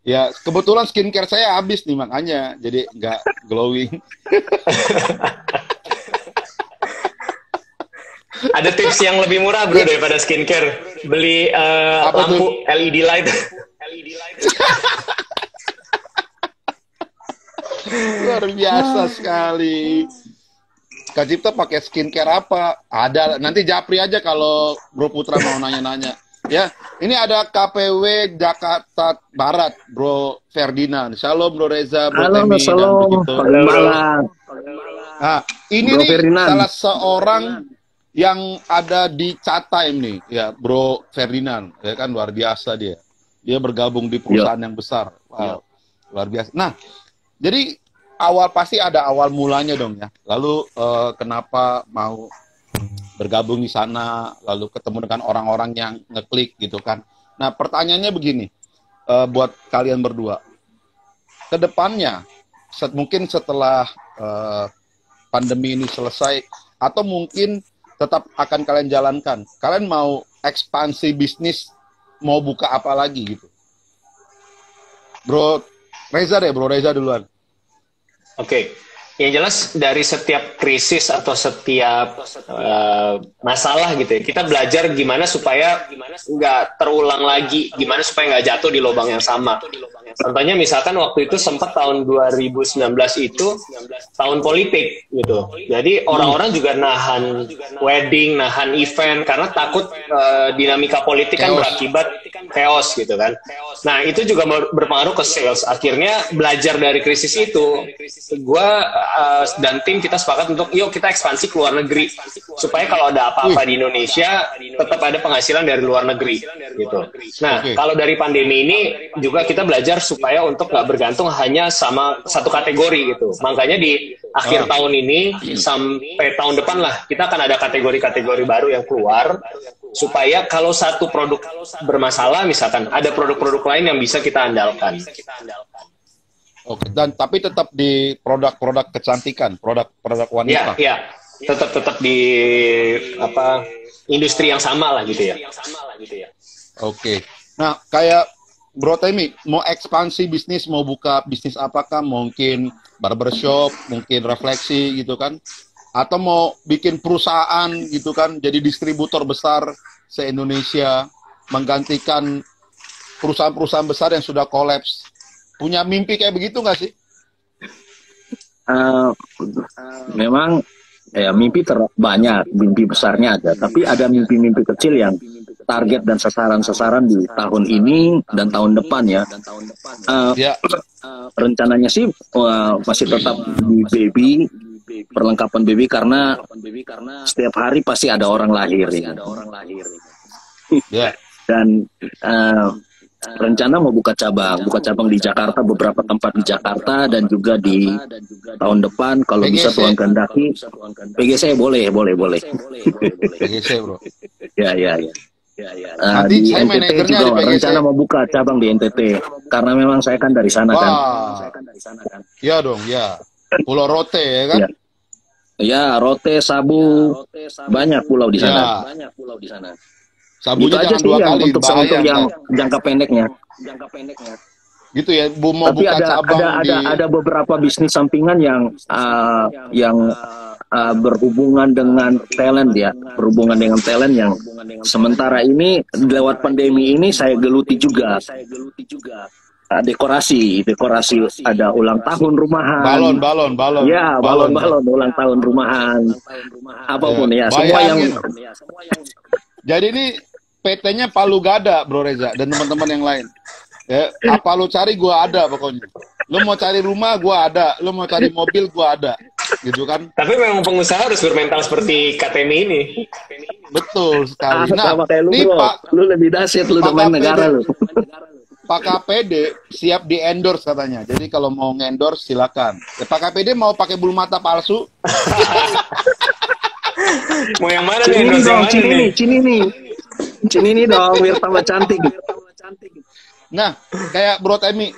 Ya, kebetulan skincare saya habis nih makanya jadi nggak glowing. Ada tips yang lebih murah bro daripada skincare, beli lampu tuh? LED light. Luar biasa sekali. Kak Cipta pakai skincare apa? Ada, nanti japri aja kalau Bro Putra mau nanya-nanya. Ya, ini ada KPW Jakarta Barat, Bro Ferdinand. Shalom Bro Reza, Bro Halo, Temi, dan salam. begitu. Malam. Nah, ini Bro nih Ferdinand. salah seorang yang ada di Chat Time nih, ya Bro Ferdinand. Ya kan luar biasa dia. Dia bergabung di perusahaan yang besar. Wow, luar biasa. Nah, jadi pasti ada awal mulanya dong ya. Lalu kenapa mau bergabung di sana, lalu ketemu dengan orang-orang yang ngeklik gitu kan. Nah, pertanyaannya begini, buat kalian berdua, kedepannya, mungkin setelah pandemi ini selesai, atau mungkin tetap akan kalian jalankan, kalian mau ekspansi bisnis, mau buka apa lagi gitu? Bro Reza duluan. Oke. Yang jelas dari setiap krisis atau setiap masalah gitu ya, kita belajar gimana supaya nggak terulang lagi, gimana supaya nggak jatuh di lubang yang sama. Contohnya misalkan waktu itu sempat tahun 2019 itu tahun politik gitu. Jadi orang-orang juga nahan wedding, nahan event karena takut dinamika politik kan berakibat chaos gitu kan. Nah, itu juga berpengaruh ke sales. Akhirnya belajar dari krisis itu, gue dan tim kita sepakat untuk yuk kita ekspansi ke luar negeri supaya kalau ada apa-apa di Indonesia tetap ada penghasilan dari luar negeri gitu. Nah, kalau dari pandemi ini juga kita belajar supaya untuk nggak bergantung hanya sama satu kategori gitu. Makanya di akhir tahun ini sampai tahun depan lah kita akan ada kategori-kategori baru yang keluar supaya kalau satu produk bermasalah misalkan ada produk-produk lain yang bisa kita andalkan. Oke, dan tapi tetap di produk-produk kecantikan, produk-produk wanita. Iya, tetap di industri yang sama lah gitu ya. Oke. Nah, kayak Bro Temi, mau ekspansi bisnis, mau buka bisnis apakah? Mungkin barbershop, mungkin refleksi gitu kan? Atau mau bikin perusahaan gitu kan, jadi distributor besar se-Indonesia, menggantikan perusahaan-perusahaan besar yang sudah kolaps. Punya mimpi kayak begitu nggak sih? Memang ya mimpi banyak, mimpi besarnya ada, tapi ada mimpi-mimpi kecil yang target dan sasaran-sasaran di tahun ini dan tahun depan ya. Ya. Rencananya sih masih tetap di baby, perlengkapan baby karena setiap hari pasti ada orang lahir ya. Ya. Dan rencana mau buka cabang di Jakarta, beberapa tempat di Jakarta dan juga di tahun depan kalau bisa Tuhan kehendaki. PGC boleh. PGC, bro. Ya. Nanti Di saya NTT manajernya juga di PGC. rencana mau buka cabang di NTT karena memang saya kan dari sana kan. Ya dong, ya. Pulau Rote ya kan? Ya, Rote, Sabu, banyak pulau di sana. Sabunya Itu aja jangan sih 2 yang kali, untuk bahaya. yang jangka pendeknya. Gitu ya, mau Tapi buka cabang di... ada beberapa bisnis sampingan yang berhubungan dengan talent ya, yang sementara ini lewat pandemi ini saya geluti juga. Dekorasi ada ulang tahun rumahan. Balon. Ya, balon ulang tahun rumahan. Apapun ya, semua yang Jadi ini PT-nya Palu Gada, Bro Reza, dan teman-teman yang lain. Ya, apa lu cari gua ada pokoknya. Lu mau cari rumah gua ada, lu mau cari mobil gua ada. Gitu kan? Tapi memang pengusaha harus bermental seperti KTMI ini. Betul sekali. Nah, lu, ini bro. Pak, Lu lebih dahsyat, lu udah main negara lu. Pak KPD siap di-endorse katanya. Jadi kalau mau nge-endorse silakan. Ya, Pak KPD mau pakai bulu mata palsu? Mau yang mana nih? Endorse yang mana nih? Cini dong, biar tambah cantik. Nah, kayak Bro Temi,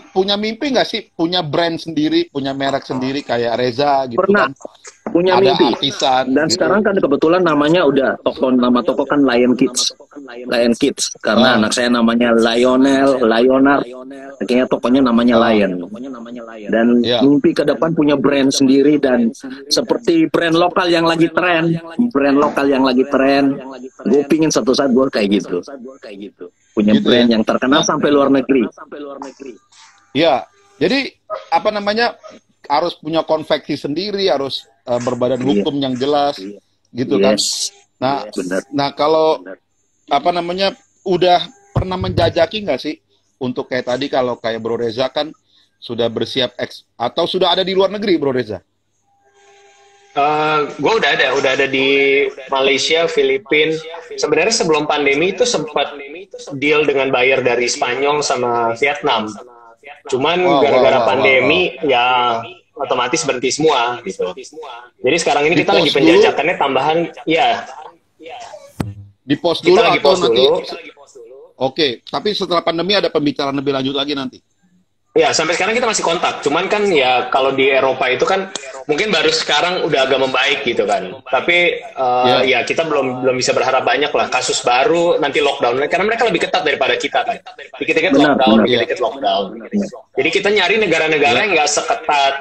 punya mimpi nggak sih? Punya brand sendiri, punya merek sendiri kayak Reza gitu Pernah. kan? Punya Ada mimpi. artisan. Dan gitu. sekarang kan kebetulan namanya udah nama toko kan Lion Kids. Karena anak saya namanya Leonard. Akhirnya tokonya namanya Lion. Dan mimpi ke depan punya brand sendiri dan seperti brand lokal yang lagi tren. Gue pingin satu saat gue kayak gitu. Punya Gitu brand ya? yang terkenal sampai luar negeri. Ya, jadi apa namanya, harus punya konveksi sendiri, harus berbadan hukum yang jelas, gitu kan? Nah, benar. nah kalau apa namanya, udah pernah menjajaki nggak sih untuk kayak tadi, kalau kayak Bro Reza kan sudah bersiap atau sudah ada di luar negeri, Bro Reza? Gue udah ada di Malaysia, Filipina. Sebenarnya sebelum pandemi itu sempat deal dengan buyer dari Spanyol sama Vietnam. Cuman gara-gara pandemi ya otomatis berhenti semua gitu. Jadi sekarang ini kita lagi penjajakannya tambahan, ya. Di pos dulu Kita lagi atau pos nanti? dulu. Oke, tapi setelah pandemi ada pembicaraan lebih lanjut lagi nanti. Ya, sampai sekarang kita masih kontak. Cuman kan ya kalau di Eropa itu kan mungkin baru sekarang udah agak membaik gitu kan. Tapi ya kita belum bisa berharap banyak lah. Kasus baru nanti lockdown karena mereka lebih ketat daripada kita kan. Dikit-dikit lockdown. Jadi kita nyari negara-negara yang nggak seketat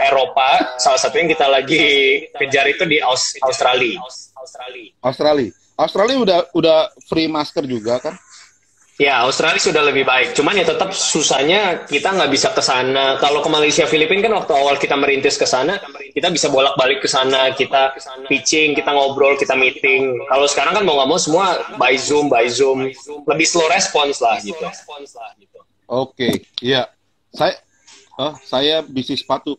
Eropa. Salah satu yang kita lagi kejar itu di Australia. Australia udah free masker juga kan? Ya, Australia sudah lebih baik. Cuman ya tetap susahnya kita nggak bisa ke sana. Kalau ke Malaysia, Filipina kan waktu awal kita merintis ke sana, kita bisa bolak-balik ke sana, kita pitching, kita ngobrol, kita meeting. Kalau sekarang kan mau nggak mau semua by Zoom. Lebih slow response lah gitu. Oke, iya. Saya bisnis sepatu.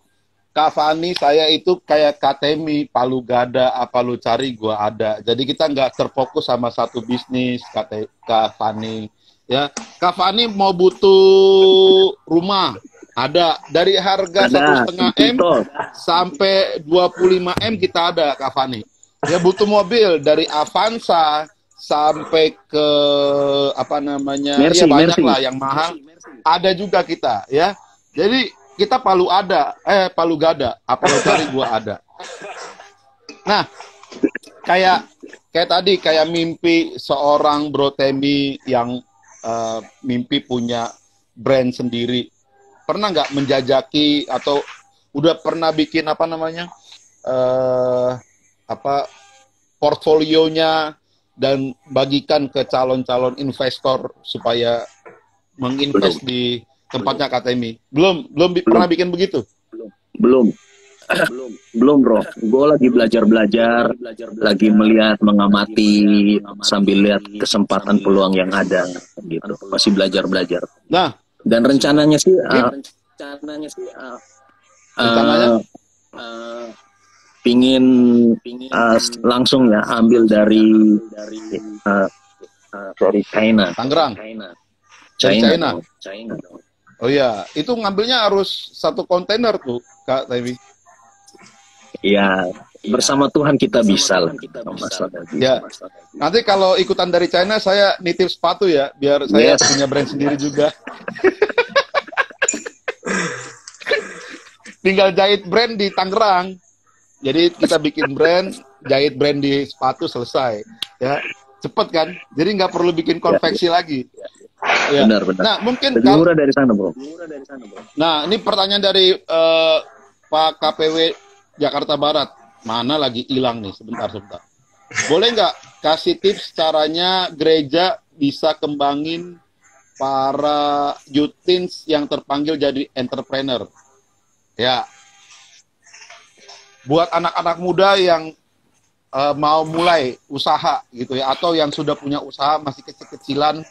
Kak Fani, saya itu kayak KTMI, Palu Gada, apa lu cari gua ada. Jadi kita nggak terfokus sama satu bisnis, Kak Fani. Ya, Kak Fani mau butuh rumah, ada dari harga 1,5 M sampai 25 M kita ada, Kak Fani. Ya, butuh mobil dari Avanza sampai ke apa namanya, Mercy, ya banyak Mercy. lah yang mahal. Ada juga kita, ya. Jadi kita Palu Gada, apa yang cari gua ada. Nah, kayak tadi, kayak mimpi seorang Bro Temi yang mimpi punya brand sendiri. Pernah nggak menjajaki atau udah pernah bikin apa namanya portfolionya dan bagikan ke calon-calon investor supaya menginvest di tempatnya KTMI? Belum pernah bikin begitu? Belum. Belum bro, gue lagi belajar-belajar, lagi melihat, mengamati, sambil lihat kesempatan peluang yang ada, gitu. Masih belajar-belajar. Nah, Dan rencananya sih, mungkin rencananya pingin langsung ya ambil uh, dari China. Tangerang dari China. China. Oh iya, itu ngambilnya harus 1 kontainer tuh, Kak Temi. Ya, bersama Tuhan kita bisa lah. Ya, nanti kalau ikutan dari China, saya nitip sepatu ya, biar saya punya brand sendiri juga. Tinggal jahit brand di Tangerang. Jadi kita bikin brand, jahit brand di sepatu, selesai. Ya, cepet kan? Jadi nggak perlu bikin konveksi lagi. Ya. Benar. Nah, mungkin lebih murah dari sana, bro. Nah, ini pertanyaan dari Pak KPW Jakarta Barat. Mana lagi hilang nih? Sebentar. Boleh nggak kasih tips caranya gereja bisa kembangin para youth teens yang terpanggil jadi entrepreneur? Ya, buat anak-anak muda yang mau mulai usaha gitu ya, atau yang sudah punya usaha masih kecil-kecilan,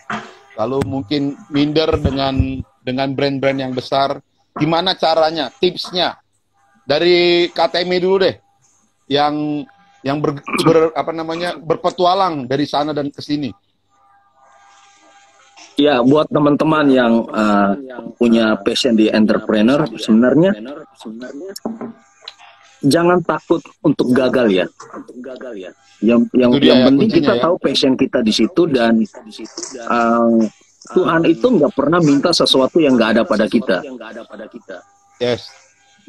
lalu mungkin minder dengan brand-brand yang besar. Gimana caranya? Tipsnya dari KTMI dulu deh, yang berpetualang dari sana dan ke sini. Ya, buat teman-teman yang punya passion di entrepreneur, sebenarnya jangan takut untuk gagal ya. Yang penting kita tahu passion kita di situ, dan Tuhan itu nggak pernah minta sesuatu yang nggak ada pada kita. Yes.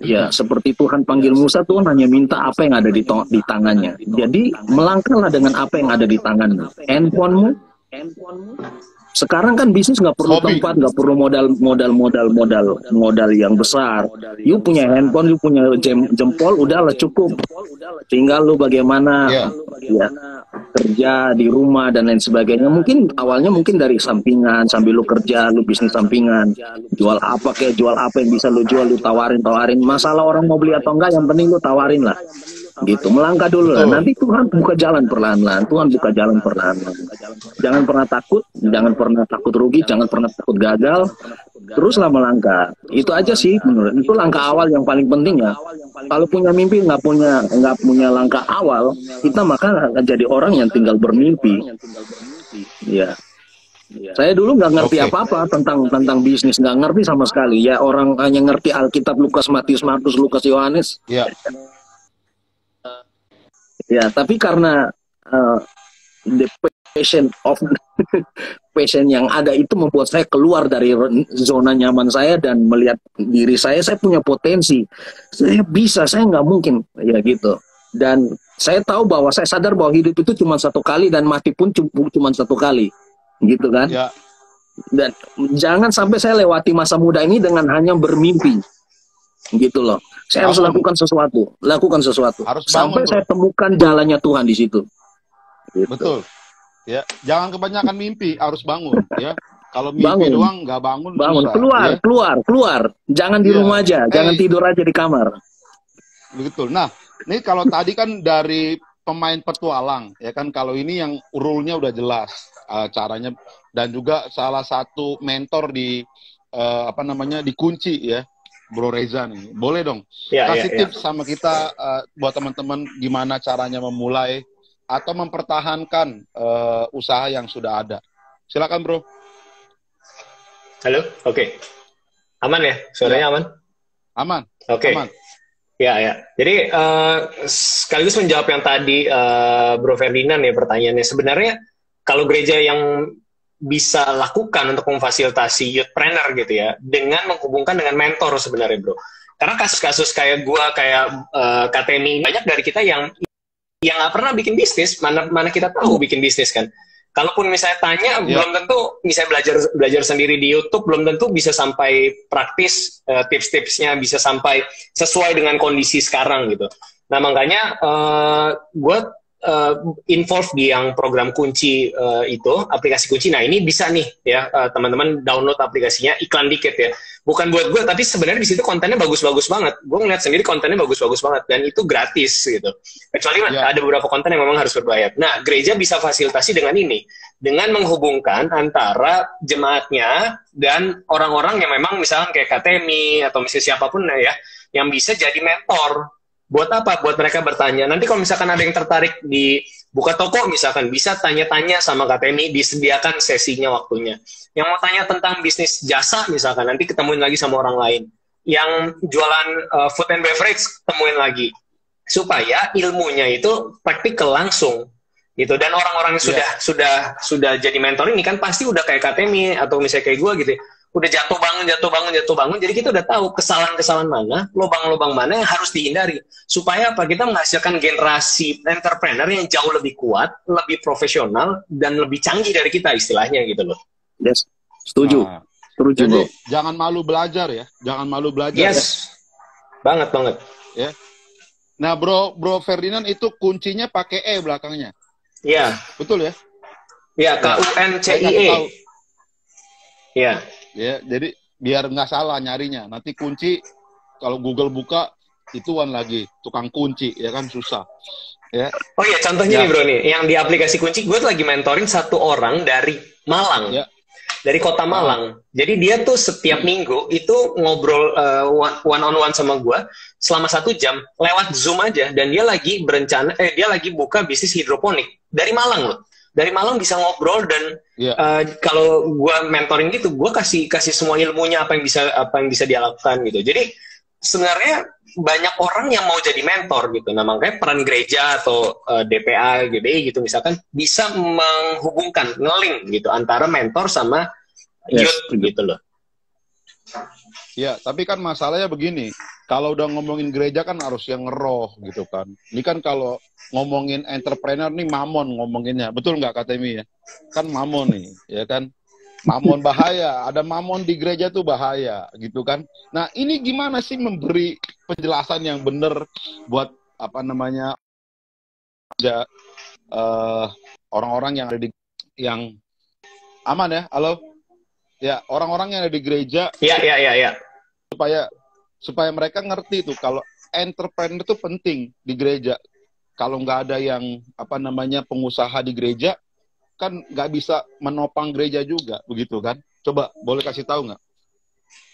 Ya, seperti Tuhan panggil Musa, Tuhan hanya minta apa yang ada di tangannya. Jadi melangkahlah dengan apa yang ada di tanganmu. Handphonemu. Sekarang kan bisnis nggak perlu tempat, nggak perlu modal yang besar. You punya handphone, you punya jempol, udahlah cukup. Tinggal lu bagaimana ya kerja di rumah dan lain sebagainya. Mungkin awalnya dari sampingan, sambil lu kerja, lu bisnis sampingan. Jual apa yang bisa lu jual, lu tawarin. Masalah orang mau beli atau enggak, yang penting lu tawarin lah. Gitu, melangkah dulu lah. Nanti Tuhan buka jalan perlahan-lahan. Jangan pernah takut rugi, jangan pernah takut gagal. Teruslah melangkah. Itu aja sih menurut. Itu langkah awal yang paling penting ya. Kalau punya mimpi nggak punya langkah awal, kita maka akan jadi orang yang tinggal bermimpi. Ya. Saya dulu nggak ngerti apa-apa tentang bisnis, nggak ngerti sama sekali. Ya, orang hanya ngerti Alkitab, Lukas, Matius, Markus, Lukas, Yohanes. Ya, tapi karena the passion yang ada itu membuat saya keluar dari zona nyaman saya dan melihat diri saya punya potensi. Saya nggak mungkin, ya gitu. Dan saya sadar bahwa hidup itu cuma satu kali dan mati pun cuma satu kali, gitu kan? Ya. Dan jangan sampai saya lewati masa muda ini dengan hanya bermimpi, gitu loh. Saya harus lakukan sesuatu. Sampai saya temukan jalannya Tuhan di situ. Gitu. Betul. Ya, jangan kebanyakan mimpi, harus bangun. Ya, kalau mimpi doang nggak bangun. Keluar. Jangan di rumah aja, jangan tidur aja di kamar. Betul. Nah, ini kalau tadi kan dari pemain petualang, ya kan, kalau ini yang rule-nya udah jelas caranya, dan juga salah satu mentor di dikunci ya. Bro Reza nih, boleh dong kasih tips sama kita buat teman-teman gimana caranya memulai atau mempertahankan usaha yang sudah ada. Silakan bro. Halo, oke. Aman ya? Suaranya aman? Aman. Oke. Aman. Ya. Jadi sekaligus menjawab yang tadi Bro Ferdinand ya pertanyaannya. Sebenarnya kalau gereja yang bisa lakukan untuk memfasilitasi youthpreneur gitu ya, dengan menghubungkan dengan mentor sebenarnya bro. Karena kasus-kasus kayak gua, kayak KTMI, banyak dari kita yang nggak pernah bikin bisnis, mana kita tahu bikin bisnis kan. Kalaupun misalnya tanya, belum tentu misalnya belajar sendiri di YouTube, belum tentu bisa sampai praktis, tips-tipsnya bisa sampai sesuai dengan kondisi sekarang gitu. Nah makanya gue involved di yang program kunci itu, aplikasi kunci. Nah, ini bisa nih ya teman-teman download aplikasinya, iklan dikit ya. Bukan buat gue, tapi sebenarnya di situ kontennya bagus-bagus banget. Gue ngeliat sendiri kontennya bagus-bagus banget dan itu gratis gitu. Kecuali ada beberapa konten yang memang harus berbayar. Nah, gereja bisa fasilitasi dengan ini, dengan menghubungkan antara jemaatnya dan orang-orang yang memang misalnya kayak KTMI atau misalnya siapapun ya, yang bisa jadi mentor. Buat apa? Buat mereka bertanya. Nanti kalau misalkan ada yang tertarik di buka toko misalkan, bisa tanya-tanya sama KTMI, disediakan sesinya waktunya. Yang mau tanya tentang bisnis jasa misalkan, nanti ketemuin lagi sama orang lain. Yang jualan food and beverage, temuin lagi. Supaya ilmunya itu praktikal langsung. Gitu. Dan orang-orang yang sudah jadi mentor ini kan pasti udah kayak KTMI atau misalnya kayak gue gitu. Udah jatuh bangun. Jadi kita udah tahu kesalahan-kesalahan mana, lubang-lubang mana yang harus dihindari. Supaya apa? Kita menghasilkan generasi entrepreneur yang jauh lebih kuat, lebih profesional, dan lebih canggih dari kita istilahnya gitu loh. Yes, setuju. Setuju, Jadi, bro. jangan malu belajar ya. Jangan malu belajar. Yes, ya. banget. Ya. Nah, bro Ferdinand itu kuncinya pakai E belakangnya. Iya. Betul ya? Iya, KUNCIE. Iya. Ya, jadi biar nggak salah nyarinya. Nanti kunci kalau Google buka itu lagi tukang kunci ya kan susah. Ya. Oh iya, contohnya nih bro nih, yang di aplikasi kunci gue lagi mentoring satu orang dari Malang, dari kota Malang. Jadi dia tuh setiap minggu itu ngobrol one on one sama gue selama 1 jam lewat Zoom aja, dan dia lagi berencana, dia lagi buka bisnis hidroponik dari Malang loh. Dari Malang bisa ngobrol dan kalau gue mentoring gitu, gue kasih semua ilmunya apa yang bisa dia lakukan gitu. Jadi sebenarnya banyak orang yang mau jadi mentor gitu. Nah makanya peran gereja atau DPA, GBI gitu misalkan bisa menghubungkan, nge-link gitu antara mentor sama youth gitu loh. Ya, tapi kan masalahnya begini, kalau udah ngomongin gereja kan harus yang ngeroh gitu kan. Ini kan kalau ngomongin entrepreneur nih mamon ngomonginnya, betul nggak KTMI ya? Kan mamon nih, ya kan? Mamon bahaya, ada mamon di gereja tuh bahaya gitu kan. Nah ini gimana sih memberi penjelasan yang benar buat apa namanya orang-orang yang ada di yang aman ya, halo? Ya, orang-orang yang ada di gereja. Iya. Supaya mereka ngerti tuh kalau entrepreneur itu penting di gereja. Kalau nggak ada yang apa namanya pengusaha di gereja, kan nggak bisa menopang gereja juga, begitu kan? Coba boleh kasih tahu nggak?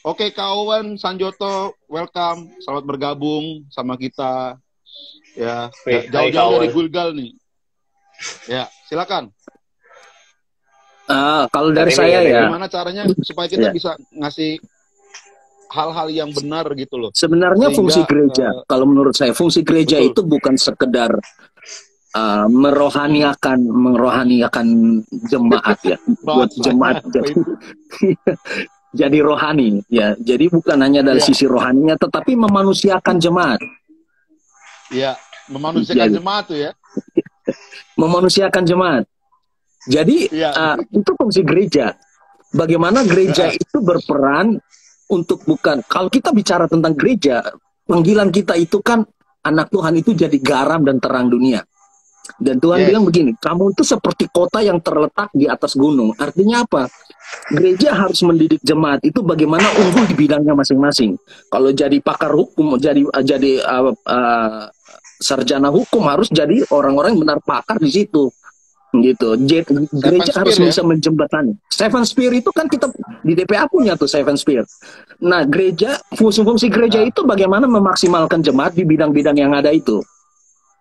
Oke, kawan Sanjoto, welcome, selamat bergabung sama kita. Ya, jauh-jauh dari Gulgal nih. Ya, silakan. Kalau dari saya ya, gimana caranya supaya kita bisa ngasih hal-hal yang benar gitu loh. Sebenarnya sehingga, fungsi gereja, kalau menurut saya fungsi gereja itu bukan sekedar merohaniakan jemaat ya, buat jemaat jadi rohani ya. Jadi bukan hanya dari sisi rohaninya, tetapi memanusiakan jemaat. Iya, memanusiakan jemaat tuh ya. Memanusiakan jemaat. Jadi itu fungsi gereja. Bagaimana gereja itu berperan untuk kalau kita bicara tentang gereja, panggilan kita itu kan anak Tuhan itu jadi garam dan terang dunia. Dan Tuhan bilang begini, kamu itu seperti kota yang terletak di atas gunung. Artinya apa? Gereja harus mendidik jemaat itu bagaimana unggul di bidangnya masing-masing. Kalau jadi pakar hukum, jadi sarjana hukum, harus jadi orang-orang yang benar pakar di situ. Gitu. Gereja harus bisa menjembatani. Seven Spear itu kan kita di DPA punya tuh Seven Spear. Nah, gereja, fungsi gereja itu bagaimana memaksimalkan jemaat di bidang-bidang yang ada itu.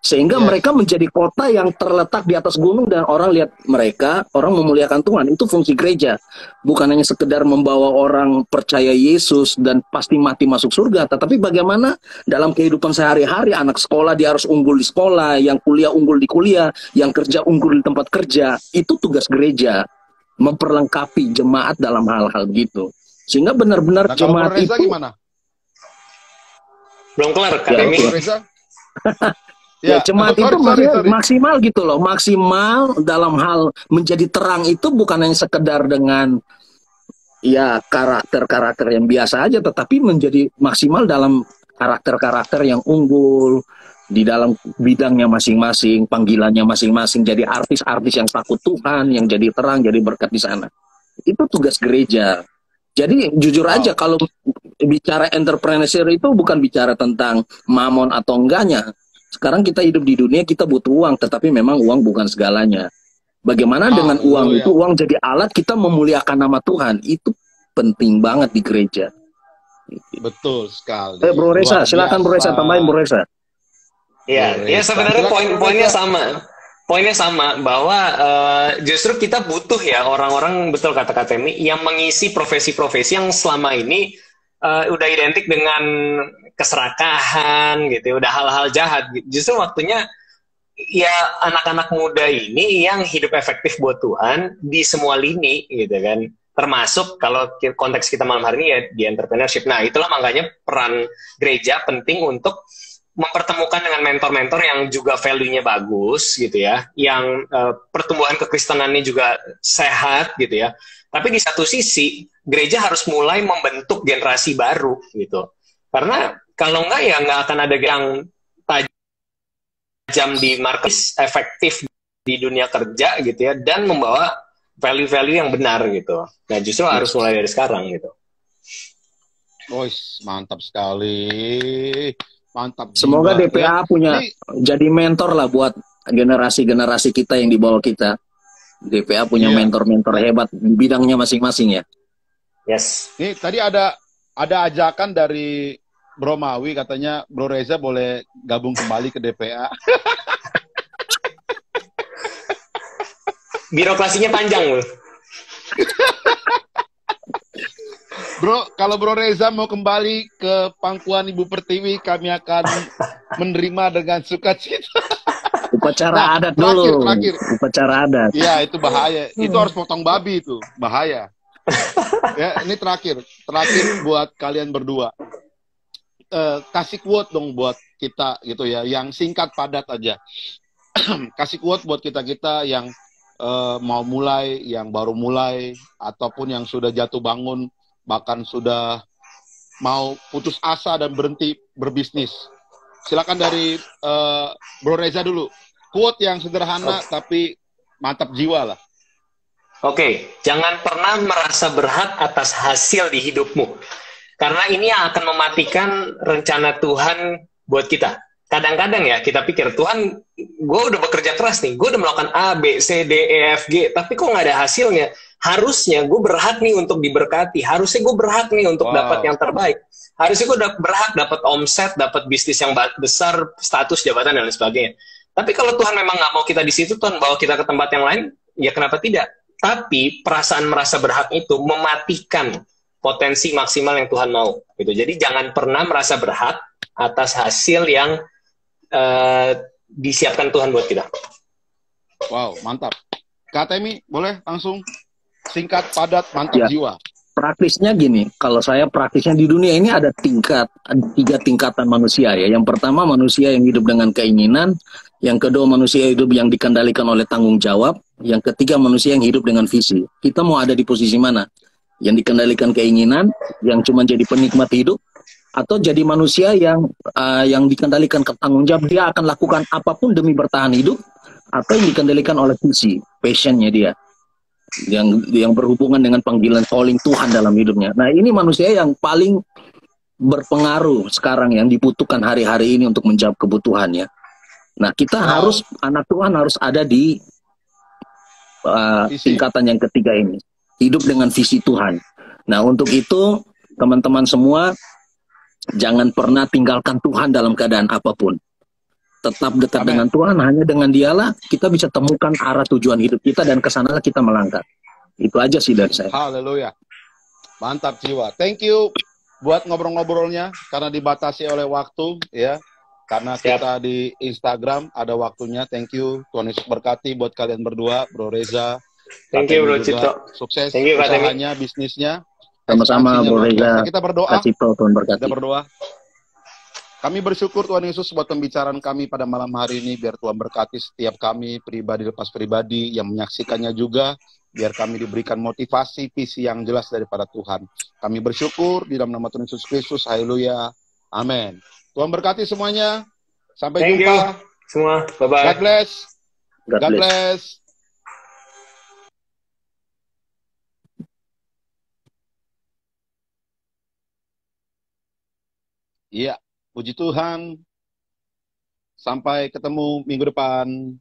Sehingga mereka menjadi kota yang terletak di atas gunung dan orang lihat mereka, orang memuliakan Tuhan. Itu fungsi gereja. Bukan hanya sekedar membawa orang percaya Yesus dan pasti mati masuk surga. Tetapi bagaimana dalam kehidupan sehari-hari, anak sekolah dia harus unggul di sekolah, yang kuliah unggul di kuliah, yang kerja unggul di tempat kerja. Itu tugas gereja. Memperlengkapi jemaat dalam hal-hal gitu. Sehingga benar-benar jemaat itu... Gimana? Belum kelar, KTMI. Ya, jemaat itu maksimal gitu loh, maksimal dalam hal menjadi terang itu bukan hanya sekedar dengan karakter-karakter yang biasa aja, tetapi menjadi maksimal dalam karakter-karakter yang unggul, di dalam bidangnya masing-masing, panggilannya masing-masing, jadi artis-artis yang takut Tuhan, yang jadi terang, jadi berkat di sana. Itu tugas gereja. Jadi jujur aja, kalau bicara entrepreneurship itu bukan bicara tentang mamon atau enggaknya. Sekarang kita hidup di dunia, kita butuh uang, tetapi memang uang bukan segalanya. Bagaimana dengan uang itu, uang jadi alat kita memuliakan nama Tuhan, itu penting banget di gereja. Betul sekali. Bro Reza, silakan Bro Reza, tambahin Bro Reza. Iya, ya sebenarnya poinnya sama. Poinnya sama bahwa justru kita butuh ya orang-orang, betul kata Kak Temi, yang mengisi profesi-profesi yang selama ini udah identik dengan keserakahan gitu, udah hal-hal jahat. Justru waktunya ya anak-anak muda ini yang hidup efektif buat Tuhan di semua lini gitu kan. Termasuk kalau konteks kita malam hari ini ya di entrepreneurship. Nah, itulah makanya peran gereja penting untuk mempertemukan dengan mentor-mentor yang juga value-nya bagus gitu ya, yang pertumbuhan kekristenannya juga sehat gitu ya. Tapi di satu sisi gereja harus mulai membentuk generasi baru gitu. Karena kalau enggak ya nggak akan ada yang tajam di market, efektif di dunia kerja gitu ya, dan membawa value-value yang benar gitu. Nah justru harus mulai dari sekarang gitu. Mantap sekali. Mantap. Semoga DPA punya jadi mentor lah buat generasi-generasi kita yang di bawah kita. DPA punya mentor-mentor hebat di bidangnya masing-masing ya. Yes. Nih tadi ada ajakan dari Bro Mawi, katanya Bro Reza boleh gabung kembali ke DPA. Birokrasinya panjang loh. Bro, kalau Bro Reza mau kembali ke pangkuan Ibu Pertiwi, kami akan menerima dengan sukacita. Upacara adat dulu. Terakhir. Upacara adat. Iya, itu bahaya. Itu harus potong babi itu, bahaya. Ya, ini terakhir buat kalian berdua. Kasih quote dong buat kita gitu ya, yang singkat padat aja. Kasih quote buat kita yang mau mulai, yang baru mulai, ataupun yang sudah jatuh bangun, bahkan sudah mau putus asa dan berhenti berbisnis. Silakan dari Bro Reza dulu. Quote yang sederhana tapi mantap jiwa lah. Oke, jangan pernah merasa berhak atas hasil di hidupmu. Karena ini yang akan mematikan rencana Tuhan buat kita. Kadang-kadang ya kita pikir, Tuhan, gue udah bekerja keras nih, gue udah melakukan A, B, C, D, E, F, G, tapi kok nggak ada hasilnya. Harusnya gue berhak nih untuk diberkati, harusnya gue berhak nih untuk dapat yang terbaik. Harusnya gue berhak dapat omset, dapat bisnis yang besar, status, jabatan, dan lain sebagainya. Tapi kalau Tuhan memang nggak mau kita di situ, Tuhan bawa kita ke tempat yang lain, ya kenapa tidak? Tapi perasaan merasa berhak itu mematikan potensi maksimal yang Tuhan mau. Gitu. Jadi jangan pernah merasa berhak atas hasil yang disiapkan Tuhan buat kita. Wow, mantap. Kak Temi, boleh langsung singkat, padat, mantap jiwa. Praktisnya gini, kalau saya praktisnya di dunia ini ada 3 tingkatan manusia ya. Yang pertama manusia yang hidup dengan keinginan, yang kedua manusia hidup yang dikendalikan oleh tanggung jawab, yang ketiga manusia yang hidup dengan visi. Kita mau ada di posisi mana? Yang dikendalikan keinginan, yang cuma jadi penikmat hidup, atau jadi manusia yang dikendalikan ke tanggung jawab, dia akan lakukan apapun demi bertahan hidup, atau yang dikendalikan oleh visi, passionnya dia, yang berhubungan dengan panggilan calling Tuhan dalam hidupnya. Nah ini manusia yang paling berpengaruh sekarang, yang dibutuhkan hari-hari ini untuk menjawab kebutuhannya. Nah kita harus, anak Tuhan harus ada di tingkatan yang ketiga ini, hidup dengan visi Tuhan. Nah untuk itu teman-teman semua, jangan pernah tinggalkan Tuhan dalam keadaan apapun. Tetap dekat dengan Tuhan, hanya dengan Dialah kita bisa temukan arah tujuan hidup kita, dan kesanalah kita melangkah. Itu aja sih dari saya. Haleluya. Mantap jiwa. Thank you buat ngobrol-ngobrolnya, karena dibatasi oleh waktu ya. Karena kita di Instagram ada waktunya. Thank you. Tuhan Yesus berkati buat kalian berdua, Bro Reza. Thank you Bro Cito. Sukses usahanya, bisnisnya. Sama-sama Bro Reza. Kita berdoa. Tuhan berkati. Kita berdoa. Kami bersyukur Tuhan Yesus buat pembicaraan kami pada malam hari ini. Biar Tuhan berkati setiap kami, pribadi lepas pribadi, yang menyaksikannya juga. Biar kami diberikan motivasi, visi yang jelas daripada Tuhan. Kami bersyukur di dalam nama Tuhan Yesus Kristus. Haleluya. Amin. Tuhan berkati semuanya. Sampai Thank you jumpa. semua. God Bye-bye. bless. God God bless. bless. Iya, puji Tuhan. Sampai ketemu minggu depan.